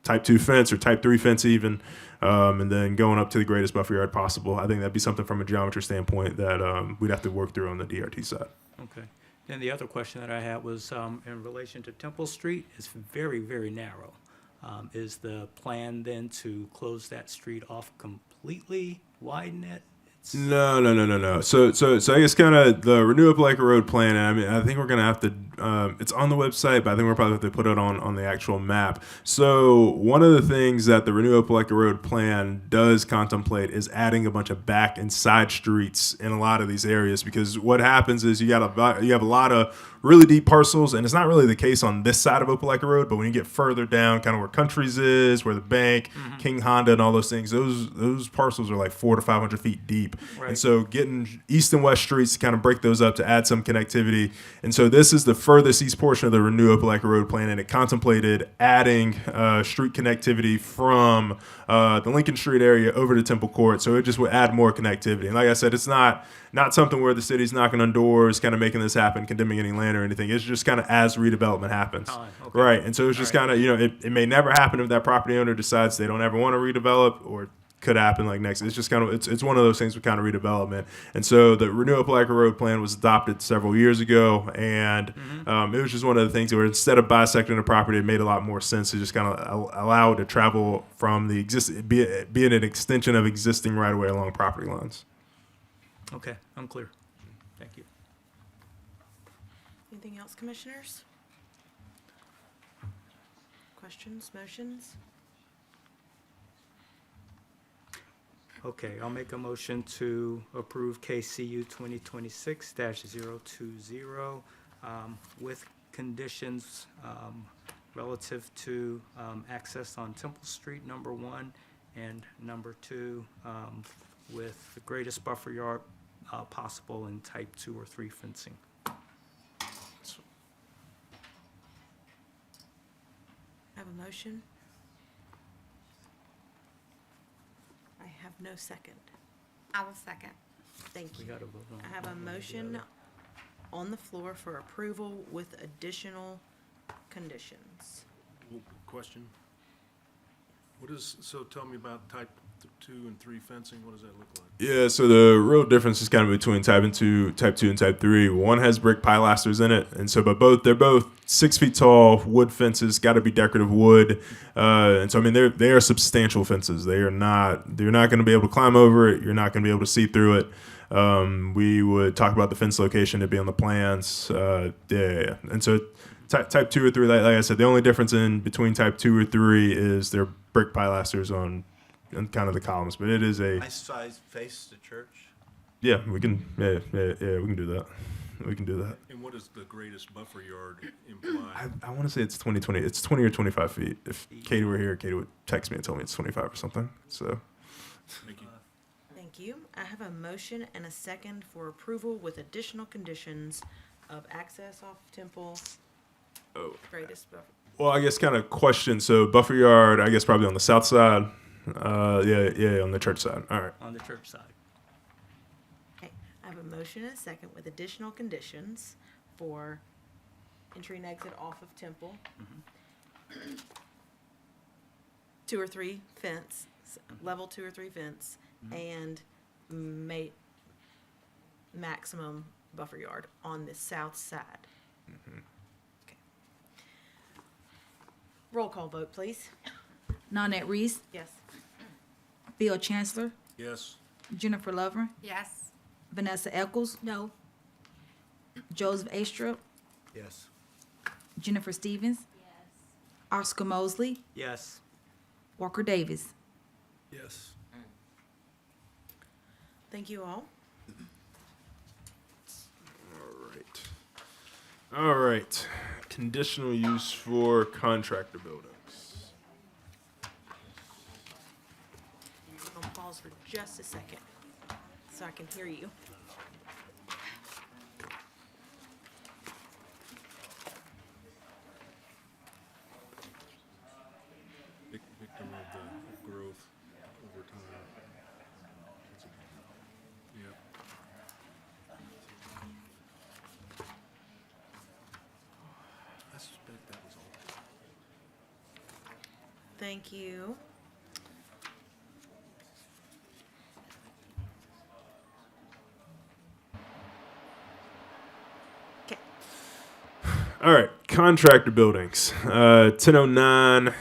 type 2 fence or type 3 fence even, and then going up to the greatest buffer yard possible. I think that'd be something from a geometry standpoint that we'd have to work through on the DRT side. Okay. Then the other question that I had was in relation to Temple Street. It's very, very narrow. Is the plan then to close that street off completely, widen it? No. So I guess kind of the Renew Opelika Road plan. I mean, I think we're gonna have to. It's on the website, but I think we're probably have to put it on the actual map. So one of the things that the Renew Opelika Road plan does contemplate is adding a bunch of back and side streets in a lot of these areas, because what happens is you have a lot of really deep parcels, and it's not really the case on this side of Opelika Road, but when you get further down, kind of where Countries is, where the bank, King Honda, and all those things, those parcels are like 400 to 500 feet deep. Right. And so getting east and west streets to kind of break those up to add some connectivity. And so this is the furthest east portion of the Renew Opelika Road plan, and it contemplated adding street connectivity from the Lincoln Street area over to Temple Court. So it just would add more connectivity. And like I said, it's not something where the city's knocking on doors, kind of making this happen, condemning any land or anything. It's just kind of as redevelopment happens. Okay. Right. And so it's just kind of, it may never happen if that property owner decides they don't ever want to redevelop, or could happen like next. It's just kind of, it's one of those things with kind of redevelopment. And so the Renew Opelika Road plan was adopted several years ago. And it was just one of the things where instead of bisecting the property, it made a lot more sense to just kind of allow it to travel from the being an extension of existing right of way along property lines. Okay, I'm clear. Thank you. Anything else, commissioners? Questions, motions? Okay, I'll make a motion to approve KCU 2026-020 with conditions relative to access on Temple Street, number 1, and number 2, with the greatest buffer yard possible in type 2 or 3 fencing. I have a motion. I have no second. I will second. Thank We you. gotta vote on I have a one or the motion other. on the floor for approval with additional conditions. Question? So tell me about type 2 and 3 fencing, what does that look like? Yeah, so the real difference is kind of between type 2 and type 3. One has brick pilasters in it, and so they're both 6 feet tall wood fences, got to be decorative wood, and so I mean they are substantial fences. You're not going to be able to climb over it. You're not going to be able to see through it. We would talk about the fence location to be on the plans. Yeah. And so type 2 or 3, like I said, the only difference in between type 2 or 3 is they're brick pilasters on kind of the columns, but it is a Nice size face the church. yeah, we can we can do that. We can do that. And what does the greatest buffer yard imply? I want to say it's 20. It's 20 or 25 feet. If Katie were here, Katie would text me and tell me it's 25 or something. So Thank you. Thank you. I have a motion and a second for approval with additional conditions of access off Temple. Greatest buffer. well, I guess kind of question. So buffer yard, I guess probably on the south side. Yeah, on the church side. All right. On the church side. Okay, I have a motion and a second with additional conditions for entry and exit off of Temple. 2 or 3 fence, level 2 or 3 fence, and maximum buffer yard on the south side. Okay. Roll call vote, please. Nanette Reese, Yes. Bill Chancellor, Yes. Jennifer Lover, Yes. Vanessa Eccles, No. Joseph Astrup, Yes. Jennifer Stevens, Oscar Mosley, Yes. Walker Davis. Yes. Thank you all. All right. Conditional use for contractor buildings. I'm gonna pause for just a second so I can hear you. Victim of the growth over time. Yep. I suspect that was all. Thank you. Okay. All right, contractor buildings, 1009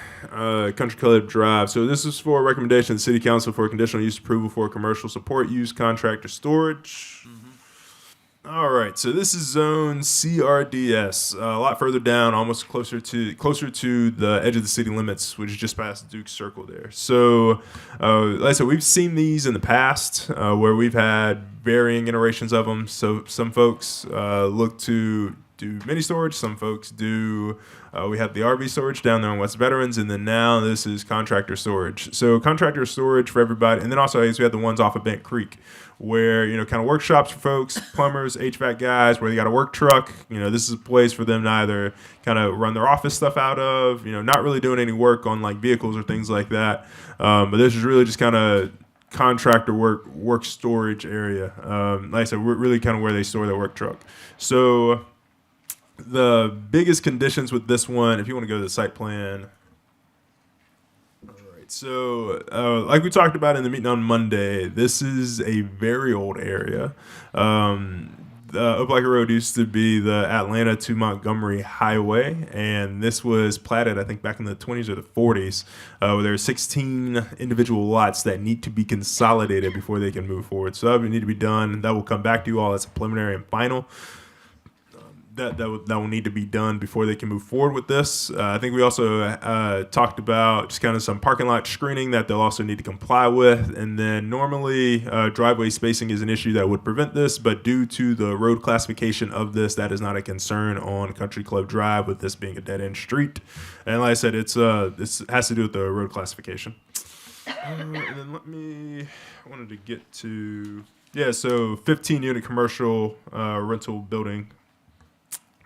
Country Club Drive. So this is for a recommendation of the City Council for conditional use approval for commercial support use contractor storage. All right, so this is zone CRDS, a lot further down, almost closer to the edge of the city limits, which is just past Duke Circle there. So, like I said, we've seen these in the past where we've had varying iterations of them. So some folks look to do mini storage, some folks do. We have the RV storage down there on West Veterans, and then now this is contractor storage. So contractor storage for everybody, and then also I guess we have the ones off of Bent Creek, where kind of workshops for folks, plumbers, HVAC guys, where they got a work truck. This is a place for them to either kind of run their office stuff out of. Not really doing any work on like vehicles or things like that. But this is really just kind of contractor work storage area. Like I said, we're really kind of where they store their work truck. So the biggest conditions with this one, if you want to go to the site plan. All right. So like we talked about in the meeting on Monday, this is a very old area. Opelika Road used to be the Atlanta to Montgomery Highway, and this was platted, I think, back in the 20s or the 40s, where there are 16 individual lots that need to be consolidated before they can move forward. So that would need to be done. That will come back to you all as a preliminary and final. That will need to be done before they can move forward with this. I think we also talked about just kind of some parking lot screening that they'll also need to comply with. And then normally driveway spacing is an issue that would prevent this, but due to the road classification of this, that is not a concern on Country Club Drive with this being a dead-end street. And like I said, this has to do with the road classification. And then I wanted to get to, so 15-unit commercial rental building.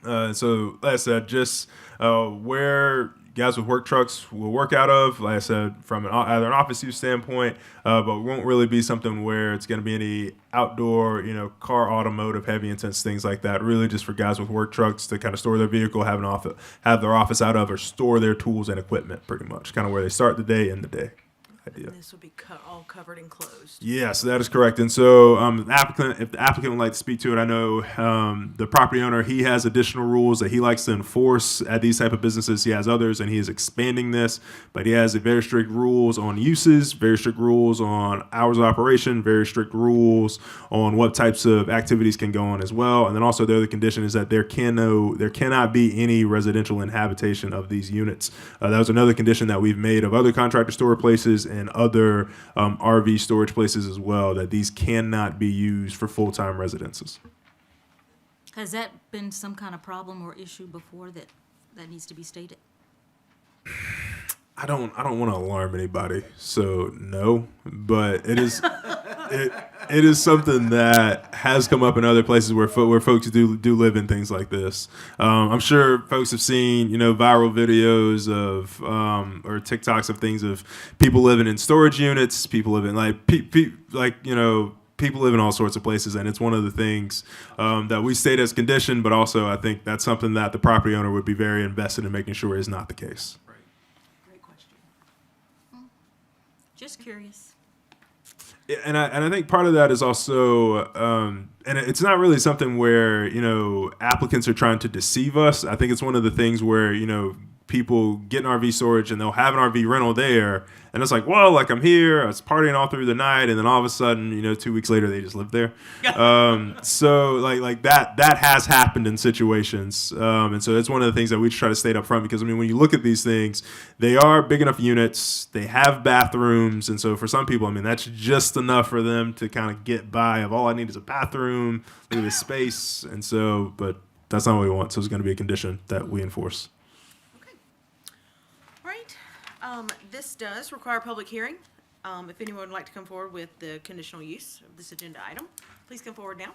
So, like I said, just where guys with work trucks will work out of, like I said, from either an office use standpoint, but won't really be something where it's going to be any outdoor, car, automotive, heavy, intense things like that. Really just for guys with work trucks to kind of store their vehicle, have their office out of, or store their tools and equipment, pretty much. Kind of where they start the day, end the day. Idea. This will be all covered and closed. Yes, that is correct. And so if the applicant would like to speak to it, I know the property owner, he has additional rules that he likes to enforce at these type of businesses. He has others, and he is expanding this, but he has very strict rules on uses, very strict rules on hours of operation, very strict rules on what types of activities can go on as well. And then also the other condition is that there cannot be any residential inhabitation of these units. That was another condition that we've made of other contractor store places and other RV storage places as well, that these cannot be used for full-time residences. Has that been some kind of problem or issue before that needs to be stated? I don't want to alarm anybody, so no. But it is it is something that has come up in other places where folks do live in things like this. I'm sure folks have seen viral videos of or TikToks of things of people living in storage units, people living people live in all sorts of places, and it's one of the things that we state as condition, but also I think that's something that the property owner would be very invested in making sure is not the case. Great question. Just curious. And I think part of that is also, and it's not really something where, applicants are trying to deceive us. I think it's one of the things where, people get an RV storage and they'll have an RV rental there, and it's like, well, like I'm here, I was partying all through the night, and then all of a sudden, 2 weeks later they just live there. So like that has happened in situations, and so it's one of the things that we try to state up front, because I mean, when you look at these things, they are big enough units, they have bathrooms, and so for some people, I mean, that's just enough for them to kind of get by. Of all I need is a bathroom, look at this space, and so, but that's not what we want. So it's going to be a condition that we enforce. This does require a public hearing. If anyone would like to come forward with the conditional use of this agenda item, please come forward now.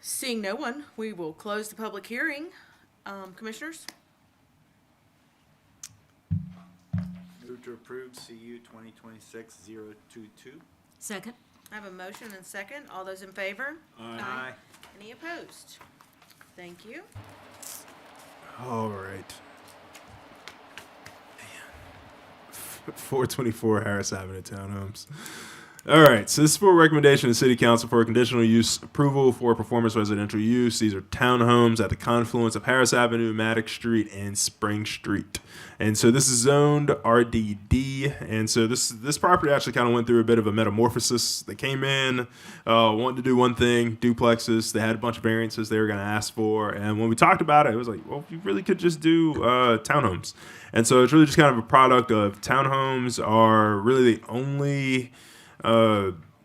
Seeing no one, we will close the public hearing. Commissioners? Move to approve CU 2026-022. Second. I have a motion and second. All those in favor? Aye. Any opposed? Thank you. All right. 424 Harris Avenue Townhomes. All right, so this is for a recommendation to City Council for a conditional use approval for performance residential use. These are townhomes at the confluence of Harris Avenue, Maddox Street, and Spring Street. And so this is zoned RDD. And so this property actually kind of went through a bit of a metamorphosis. They came in, wanted to do one thing, duplexes. They had a bunch of variances they were going to ask for. And when we talked about it, it was like, well, you really could just do townhomes. And so it's really just kind of a product of townhomes are really the only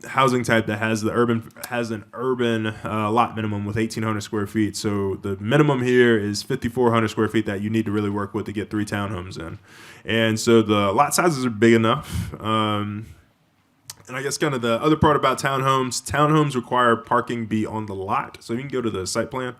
housing type that has an urban lot minimum with 1,800 square feet. So the minimum here is 5,400 square feet that you need to really work with to get 3 townhomes in. And so the lot sizes are big enough. And I guess kind of the other part about townhomes require parking be on the lot. So you can go to the site plan.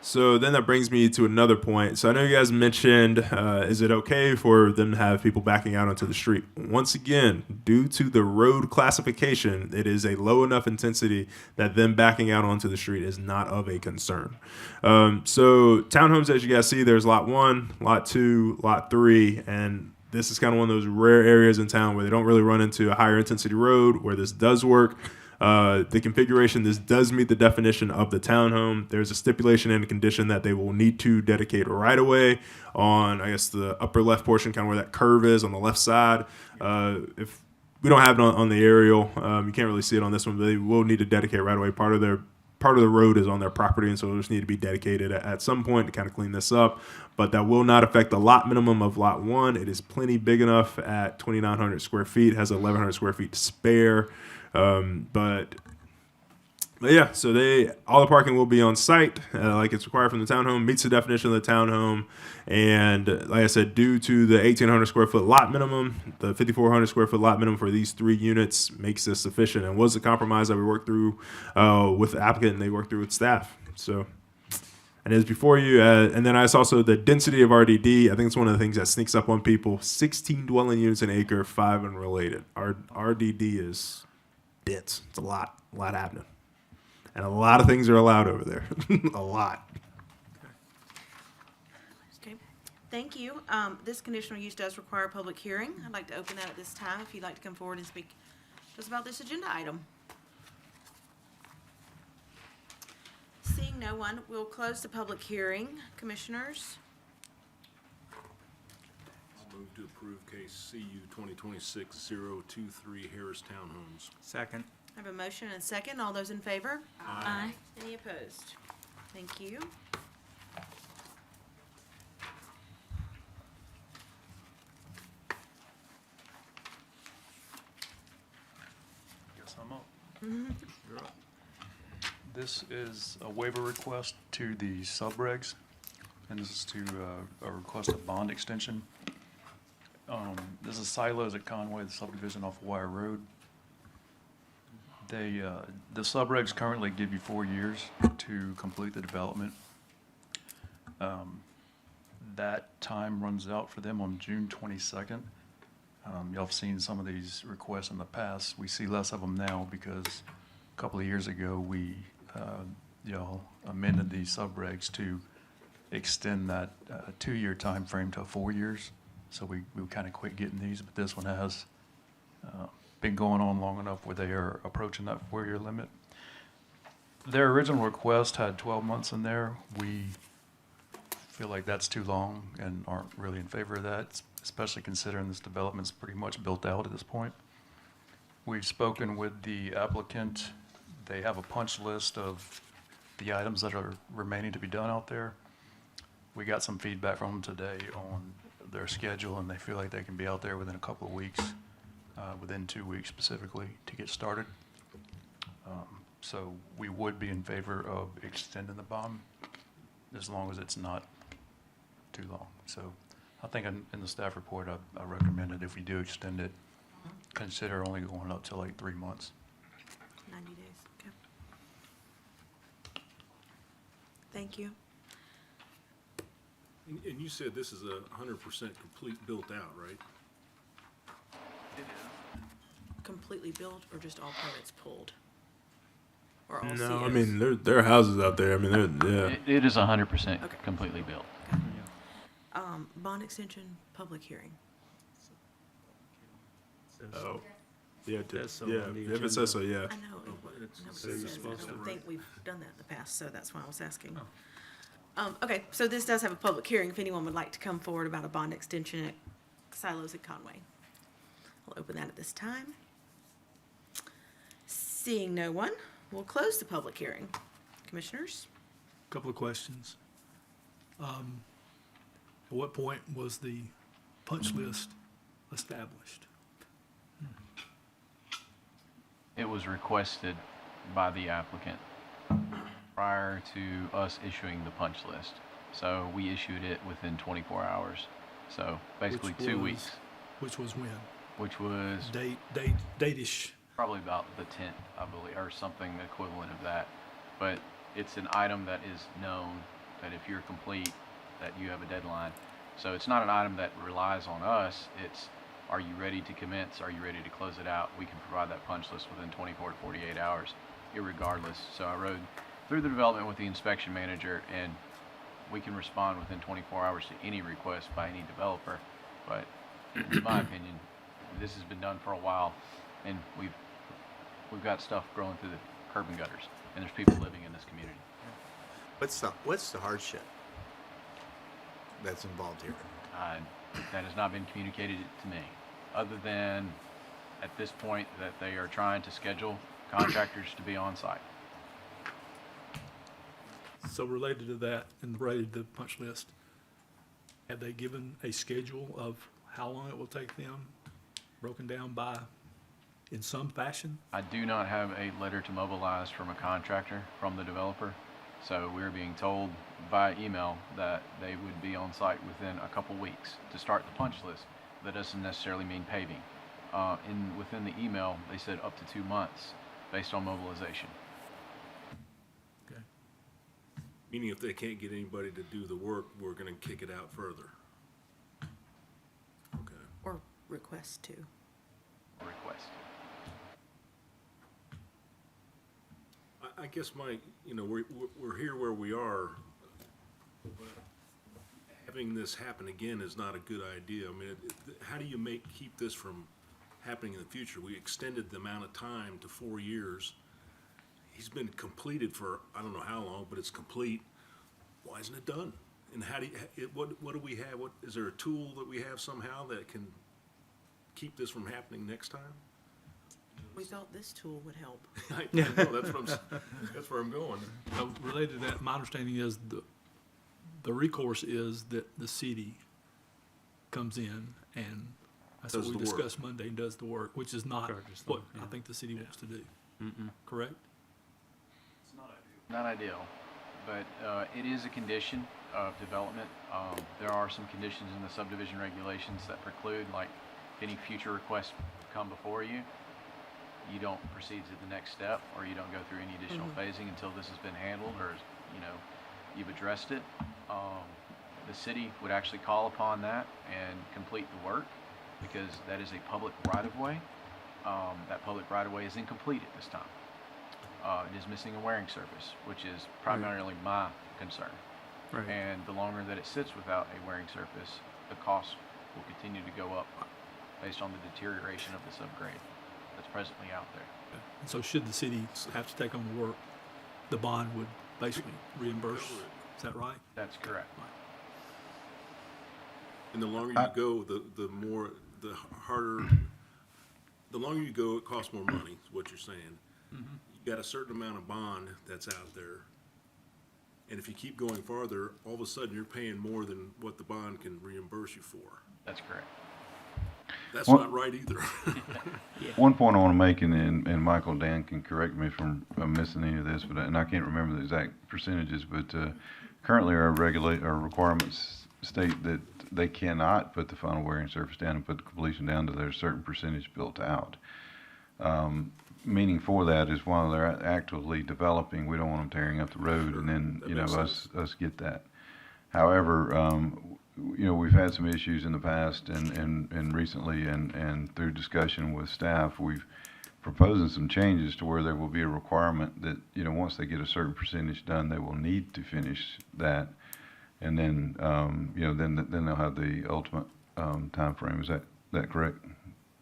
So then that brings me to another point. So I know you guys mentioned, is it okay for them to have people backing out onto the street? Once again, due to the road classification, it is a low enough intensity that them backing out onto the street is not of a concern. So townhomes, as you guys see, there's lot 1, lot 2, lot 3, and this is kind of one of those rare areas in town where they don't really run into a higher intensity road where this does work. The configuration, this does meet the definition of the townhome. There's a stipulation and a condition that they will need to dedicate right away on, I guess, the upper left portion, kind of where that curve is on the left side. If we don't have it on the aerial, you can't really see it on this one, but they will need to dedicate right away. Part of the road is on their property, and so it'll just need to be dedicated at some point to kind of clean this up. But that will not affect the lot minimum of lot 1. It is plenty big enough at 2,900 square feet, has 1,100 square feet to spare. But yeah, so all the parking will be on site, like it's required from the townhome, meets the definition of the townhome. And like I said, due to the 1,800 square foot lot minimum, the 5,400 square foot lot minimum for these 3 units makes this sufficient, and was the compromise that we worked through with the applicant and they worked through with staff. So, and as before you, and then it's also the density of RDD. I think it's one of the things that sneaks up on people. 16 dwelling units an acre, 5 unrelated. Our RDD is dense. It's a lot happening. And a lot of things are allowed over there. A lot. Okay, thank you. This conditional use does require a public hearing. I'd like to open that at this time if you'd like to come forward and speak just about this agenda item. Seeing no one, we'll close the public hearing. Commissioners? I'll move to approve case CU 2026-023 Harris Townhomes. Second. I have a motion and a second. All those in favor? Aye. Any opposed? Thank you. Guess I'm up. You're up. This is a waiver request to the subregs, and this is to a request of bond extension. This is Silos at Conway, the subdivision off Wire Road. The subregs currently give you 4 years to complete the development. That time runs out for them on June 22nd. Y'all have seen some of these requests in the past. We see less of them now because a couple of years ago, y'all amended these subregs to extend that 2-year time frame to 4 years. So we kind of quit getting these, but this one has been going on long enough where they are approaching that 4-year limit. Their original request had 12 months in there. We feel like that's too long and aren't really in favor of that, especially considering this development's pretty much built out at this point. We've spoken with the applicant. They have a punch list of the items that are remaining to be done out there. We got some feedback from them today on their schedule, and they feel like they can be out there within a couple of weeks, within 2 weeks specifically, to get started. So we would be in favor of extending the bond as long as it's not too long. So I think in the staff report, I recommended if we do extend it, consider only going up to like 3 months. 90 days, okay. Thank you. And you said this is 100% complete built out, right? Completely built or just all permits pulled? Or all No, I COs? mean, there are houses out there. I mean, yeah. It is 100% Okay. completely built. Bond extension, public hearing. Oh. Yeah, Says so yeah. on the If it says so, yeah. I know, it says says, it's I supposed to, don't right? think we've done that in the past, so that's why I was asking. Okay, so this does have a public hearing, if anyone would like to come forward about a bond extension at Silos at Conway. I'll open that at this time. Seeing no one, we'll close the public hearing. Commissioners? Couple of questions. At what point was the punch list established? It was requested by the applicant prior to us issuing the punch list. So we issued it within 24 hours. So basically Which 2 was- weeks, Which was when? which was Date-ish. probably about the 10th, I believe, or something equivalent of that. But it's an item that is known that if you're complete, that you have a deadline. So it's not an item that relies on us. It's, are you ready to commence? Are you ready to close it out? We can provide that punch list within 24 to 48 hours, irregardless. So I rode through the development with the inspection manager, and we can respond within 24 hours to any request by any developer. But in my opinion, this has been done for a while, and we've got stuff growing through the curb and gutters, and there's people living in this community. What's the hardship that's involved here? That has not been communicated to me, other than at this point that they are trying to schedule contractors to be on site. So related to that and related to the punch list, have they given a schedule of how long it will take them, broken down by, in some fashion? I do not have a letter to mobilize from a contractor from the developer, so we're being told via email that they would be on site within a couple weeks to start the punch list. That doesn't necessarily mean paving. Within the email, they said up to 2 months based on mobilization. Okay. Meaning if they can't get anybody to do the work, we're gonna kick it out further. Okay. Or request to? Request. I guess we're here where we are, but having this happen again is not a good idea. I mean, how do you keep this from happening in the future? We extended the amount of time to 4 years. He's been completed for, I don't know how long, but it's complete. Why isn't it done? And how do you, what do we have? Is there a tool that we have somehow that can keep this from happening next time? We thought this tool would help. I know, that's where I'm going. Related to that, my understanding is the recourse is that the city comes in and that's what Does we the work. discussed Monday and does the work, which is not Charges them, what I yeah. think the city wants to do. Correct? Not ideal, but it is a condition of development. There are some conditions in the subdivision regulations that preclude, like, any future requests come before you. You don't proceed to the next step, or you don't go through any additional phasing until this has been handled, or, you've addressed it. The city would actually call upon that and complete the work, because that is a public right-of-way. That public right-of-way is incomplete at this time. It is missing a wearing surface, which is primarily my concern. Right. And the longer that it sits without a wearing surface, the cost will continue to go up based on the deterioration of the subgrade that's presently out there. And so should the city have to take on the work, the bond would basically reimburse. Is that right? That's correct. And the longer you go, the harder, the longer you go, it costs more money, is what you're saying. You got a certain amount of bond that's out there. And if you keep going farther, all of a sudden you're paying more than what the bond can reimburse you for. That's correct. That's Well- not right either. One point I want to make, and Michael, Dan can correct me if I'm missing any of this, and I can't remember the exact percentages, but currently our requirements state that they cannot put the final wearing surface down and put the completion down till there's a certain percentage built out. Meaning for that is while they're actively developing, we don't want them tearing up the road and then, That you know, makes us get that. However, you know, we've had some issues in the past and recently and through discussion with staff, we've proposing some changes to where there will be a requirement that, you know, once they get a certain percentage done, they will need to finish that. And then, you know, then they'll have the ultimate timeframe. Is that correct?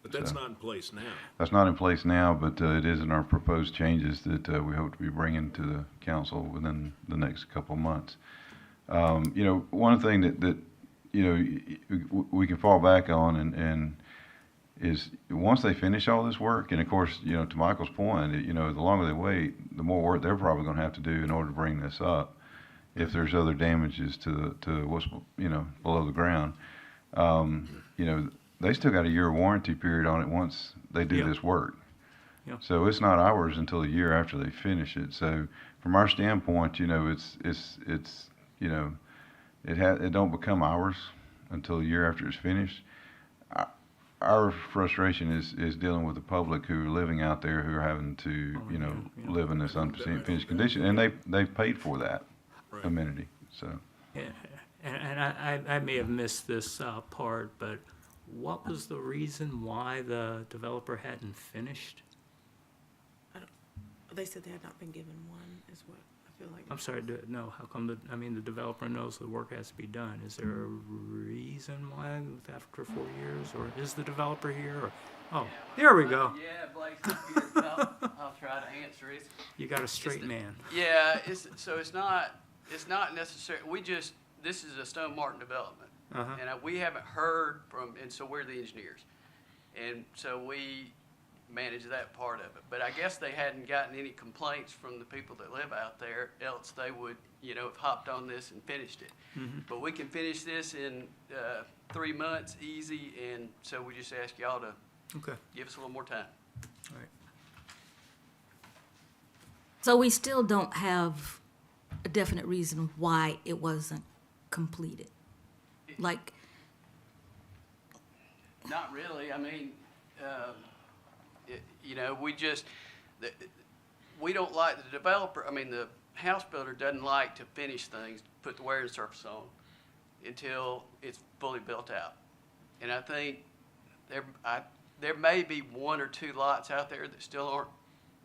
But that's So- not in place now. That's not in place now, but it is in our proposed changes that we hope to be bringing to the council within the next couple of months. You know, one thing that you know, we can fall back on and is once they finish all this work, and of course, you know, to Michael's point, you know, the longer they wait, the more work they're probably going to have to do in order to bring this up. If there's other damages to what's, you know, below the ground, you know, they still got a year warranty period on it once they do Yeah. this work. Yeah. So it's not ours until a year after they finish it. So from our standpoint, you know, it's you know, it don't become ours until a year after it's finished. Our frustration is dealing with the public who are living out there who are having to, you know, live in this unfinished condition, and they've paid for that Right. amenity. So Yeah, and I may have missed this part, but what was the reason why the developer hadn't finished? They said they had not been given one, is what I feel like. I'm sorry, no, how come the developer knows the work has to be done? Is there a reason why after 4 years, or is the developer here, or, oh, there we go. Yeah, Blake's here. I'll try to answer it. You got a straight man. Yeah, it's not necessary. This is a Stone Martin development. Uh-huh. And we haven't heard from, and so we're the engineers. And so we manage that part of it. But I guess they hadn't gotten any complaints from the people that live out there, else they would, you know, have hopped on this and finished it. Mm-hmm. But we can finish this in 3 months, easy, and so we just ask y'all to Okay, give us a little more time. all right. So we still don't have a definite reason why it wasn't completed. Like, Not really. I mean, you know, we don't like the developer. I mean, the house builder doesn't like to finish things, put the wearing surface on until it's fully built out. And I think there may be 1 or 2 lots out there that still aren't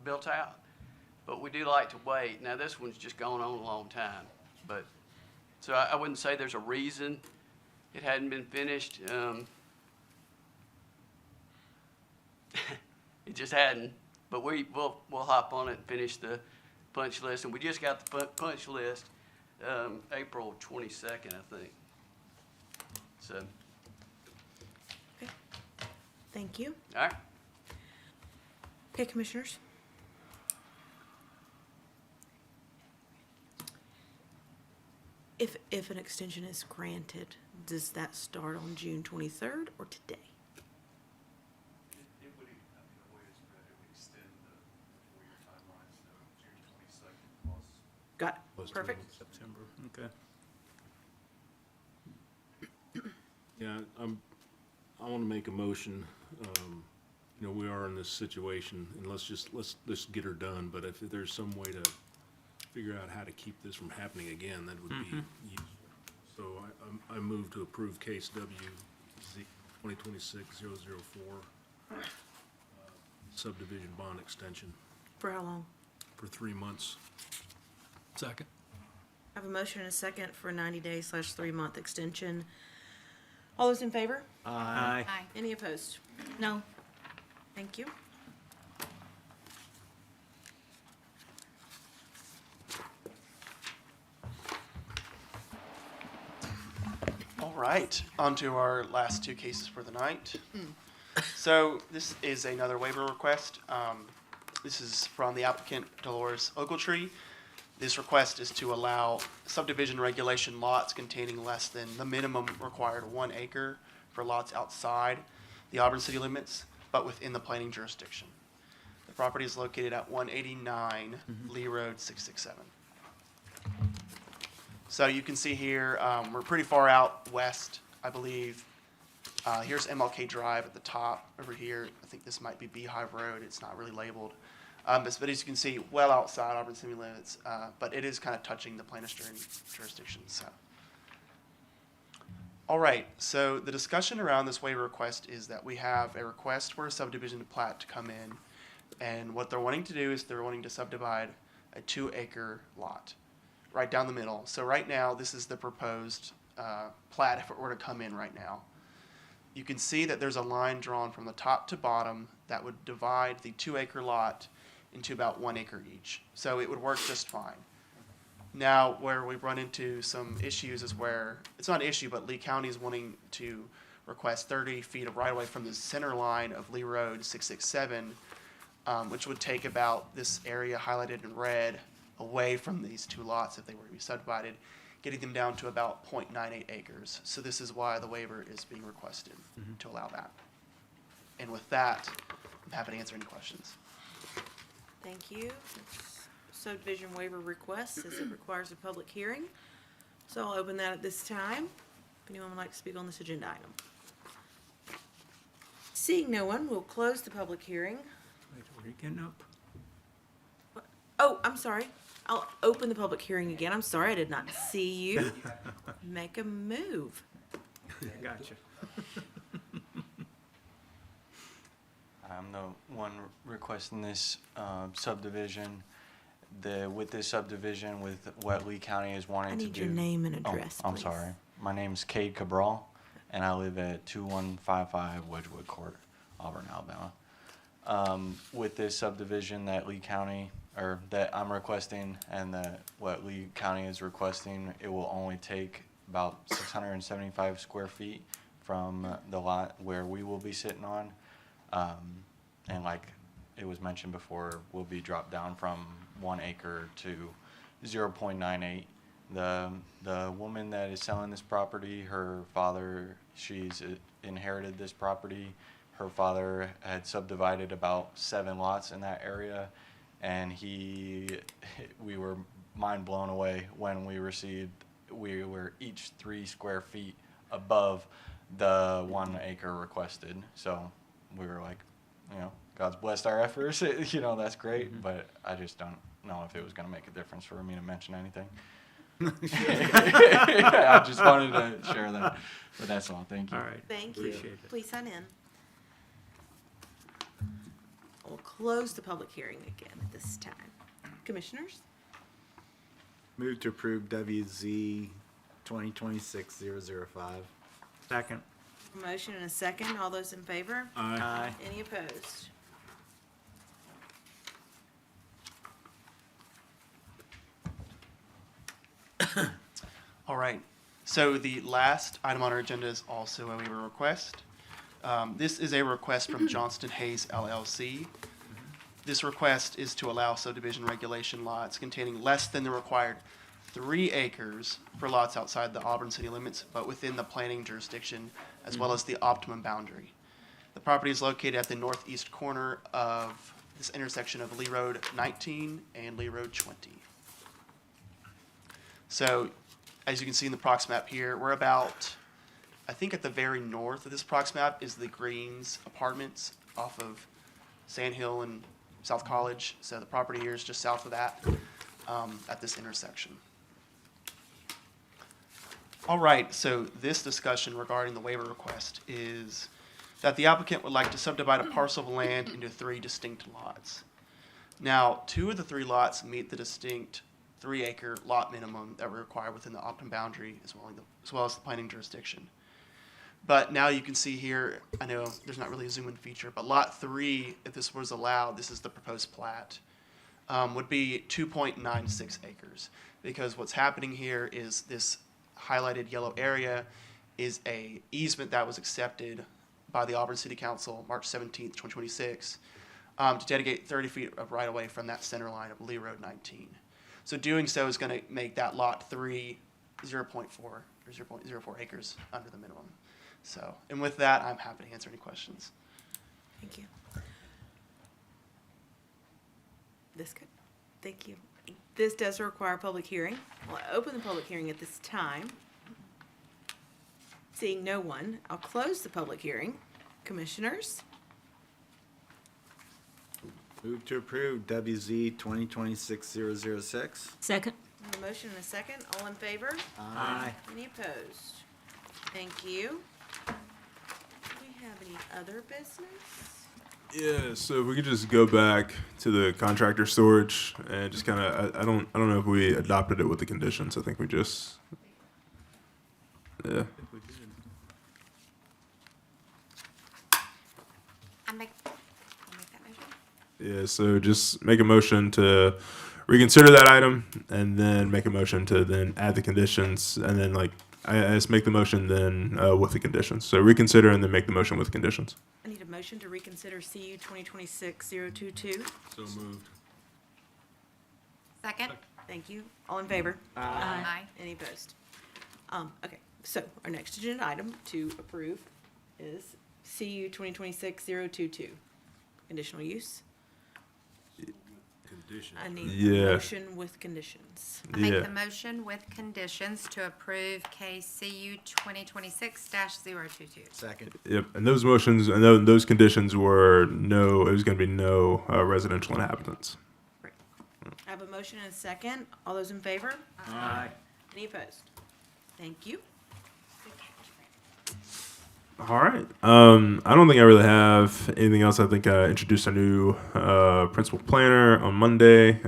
built out, but we do like to wait. Now, this one's just gone on a long time, but so I wouldn't say there's a reason it hadn't been finished. It just hadn't, but we'll hop on it and finish the punch list. And we just got the punch list April 22nd, I think. So, Thank you. all right. Okay, commissioners. If an extension is granted, does that start on June 23rd or today? It would, I mean, the way it's read, it would extend the 4-year timeline, so June 22nd plus. Got it. Plus 2 Perfect. months. September, okay. Yeah, I want to make a motion. You know, we are in this situation, and let's just get her done. But if there's some way to figure out how to keep this from happening again, that would be useful. So I move to approve case WZ 2026-004 subdivision bond extension For how long? for 3 months. Second. I have a motion and a second for a 90-day/3-month extension. All those in favor? Aye. Any opposed? no, Thank you. right, on to our last two cases for the night. So this is another waiver request. This is from the applicant Dolores Ogletree. This request is to allow subdivision regulation lots containing less than the minimum required 1 acre for lots outside the Auburn city limits, but within the planning jurisdiction. The property is located at 189 Lee Road 667. So you can see here, we're pretty far out west, I believe. Here's MLK Drive at the top over here. I think this might be Beehive Road. It's not really labeled. But as you can see, well outside Auburn city limits, but it is kind of touching the planning jurisdiction. So. All right, so the discussion around this waiver request is that we have a request for a subdivision plat to come in, and what they're wanting to do is they're wanting to subdivide a 2-acre lot right down the middle. So right now, this is the proposed plat if it were to come in right now. You can see that there's a line drawn from the top to bottom that would divide the 2-acre lot into about 1 acre each. So it would work just fine. Now, where we run into some issues is where, it's not an issue, but Lee County is wanting to request 30 feet of right-of-way from the center line of Lee Road 667, which would take about this area highlighted in red away from these 2 lots if they were to be subdivided, getting them down to about 0.98 acres. So this is why the waiver is being requested to allow that. And with that, I'm happy to answer any questions. Thank you. Subdivision waiver request, as it requires a public hearing. So I'll open that at this time. If anyone would like to speak on this agenda item. Seeing no one, we'll close the public hearing. Wait, are you getting up? Oh, I'm sorry. I'll open the public hearing again. I'm sorry, I did not see you. Make a move. Gotcha. I'm the one requesting this subdivision. With this subdivision, with what Lee County is wanting I to need do. your name and address, I'm please. sorry. My name's Cade Cabral, and I live at 2155 Wedgwood Court, Auburn, Alabama. With this subdivision that Lee County, or that I'm requesting, and that what Lee County is requesting, it will only take about 675 square feet from the lot where we will be sitting on. And like it was mentioned before, will be dropped down from 1 acre to 0.98. The woman that is selling this property, her father, she's inherited this property. Her father had subdivided about 7 lots in that area, and we were mind blown away when we were each 3 square feet above the 1 acre requested. So we were like, God's blessed our efforts, that's great, but I just don't know if it was going to make a difference for me to mention anything. I just wanted to share that, but that's all. Thank you. All right. Thank you. Appreciate it. Please sign in. We'll close the public hearing again at this time. Commissioners? Move to approve WZ 2026-005. Second. A motion and a second. All those in favor? Aye. Any opposed? All right, so the last item on our agenda is also a waiver request. This is a request from Johnston Hayes LLC. This request is to allow subdivision regulation lots containing less than the required 3 acres for lots outside the Auburn city limits, but within the planning jurisdiction, as well as the optimum boundary. The property is located at the northeast corner of this intersection of Lee Road 19 and Lee Road 20. So, as you can see in the prox map here, we're about, I think at the very north of this prox map is the Greens Apartments off of Sand Hill and South College. So the property here is just south of that at this intersection. All right, so this discussion regarding the waiver request is that the applicant would like to subdivide a parcel of land into 3 distinct lots. Now, 2 of the 3 lots meet the distinct 3-acre lot minimum that we require within the optimum boundary as well as the planning jurisdiction. But now you can see here, I know there's not really a zoom in feature, but lot 3, if this was allowed, this is the proposed plat, would be 2.96 acres. Because what's happening here is this highlighted yellow area is a easement that was accepted by the Auburn City Council March 17th, 2026, to dedicate 30 feet of right-of-way from that center line of Lee Road 19. So doing so is going to make that lot 3 0.4 or 0.04 acres under the minimum. So, and with that, I'm happy to answer any questions. Thank you. This good. Thank you. This does require a public hearing. I'll open the public hearing at this time. Seeing no one, I'll close the public hearing. Commissioners? Move to approve WZ 2026-006. Second. I have a motion and a second. All in favor? Aye. Any opposed? Thank you. Do we have any other business? Yeah, so if we could just go back to the contractor storage and just kind of, I don't know if we adopted it with the conditions. I think we just, yeah. I'll make that motion. Yeah, so just make a motion to reconsider that item and then make a motion to then add the conditions and then I just make the motion then with the conditions. So reconsider and then make the motion with conditions. I need a motion to reconsider CU 2026-022. So moved. Second. Thank you. All in favor? Aye. Any opposed? Okay, so our next agenda item to approve is CU 2026-022. Conditional use. Conditions. I need Yeah. a motion with conditions. I'll make Yeah. the motion with conditions to approve case CU 2026-022. Second. Yep, and those motions, and those conditions were no, it was going to be no residential inhabitants. I have a motion and a second. All those in favor? Aye. Any opposed? Thank you. All right. I don't think I really have anything else. I think I introduced our new principal planner on Monday.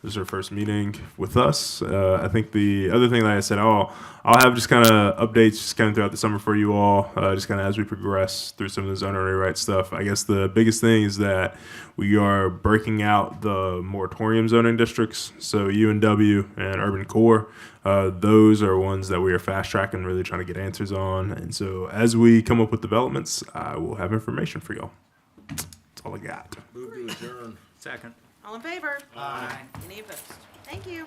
This is her first meeting with us. I think the other thing, like I said, I'll have just kind of updates just kind of throughout the summer for you all, just kind of as we progress through some of the zoning rewrite stuff. I guess the biggest thing is that we are breaking out the moratorium zoning districts. So UNW and Urban Core, those are ones that we are fast tracking, really trying to get answers on. And so as we come up with developments, I will have information for y'all. That's all I got. Move to adjourn. Second. All in favor? Aye. Any opposed? Thank you.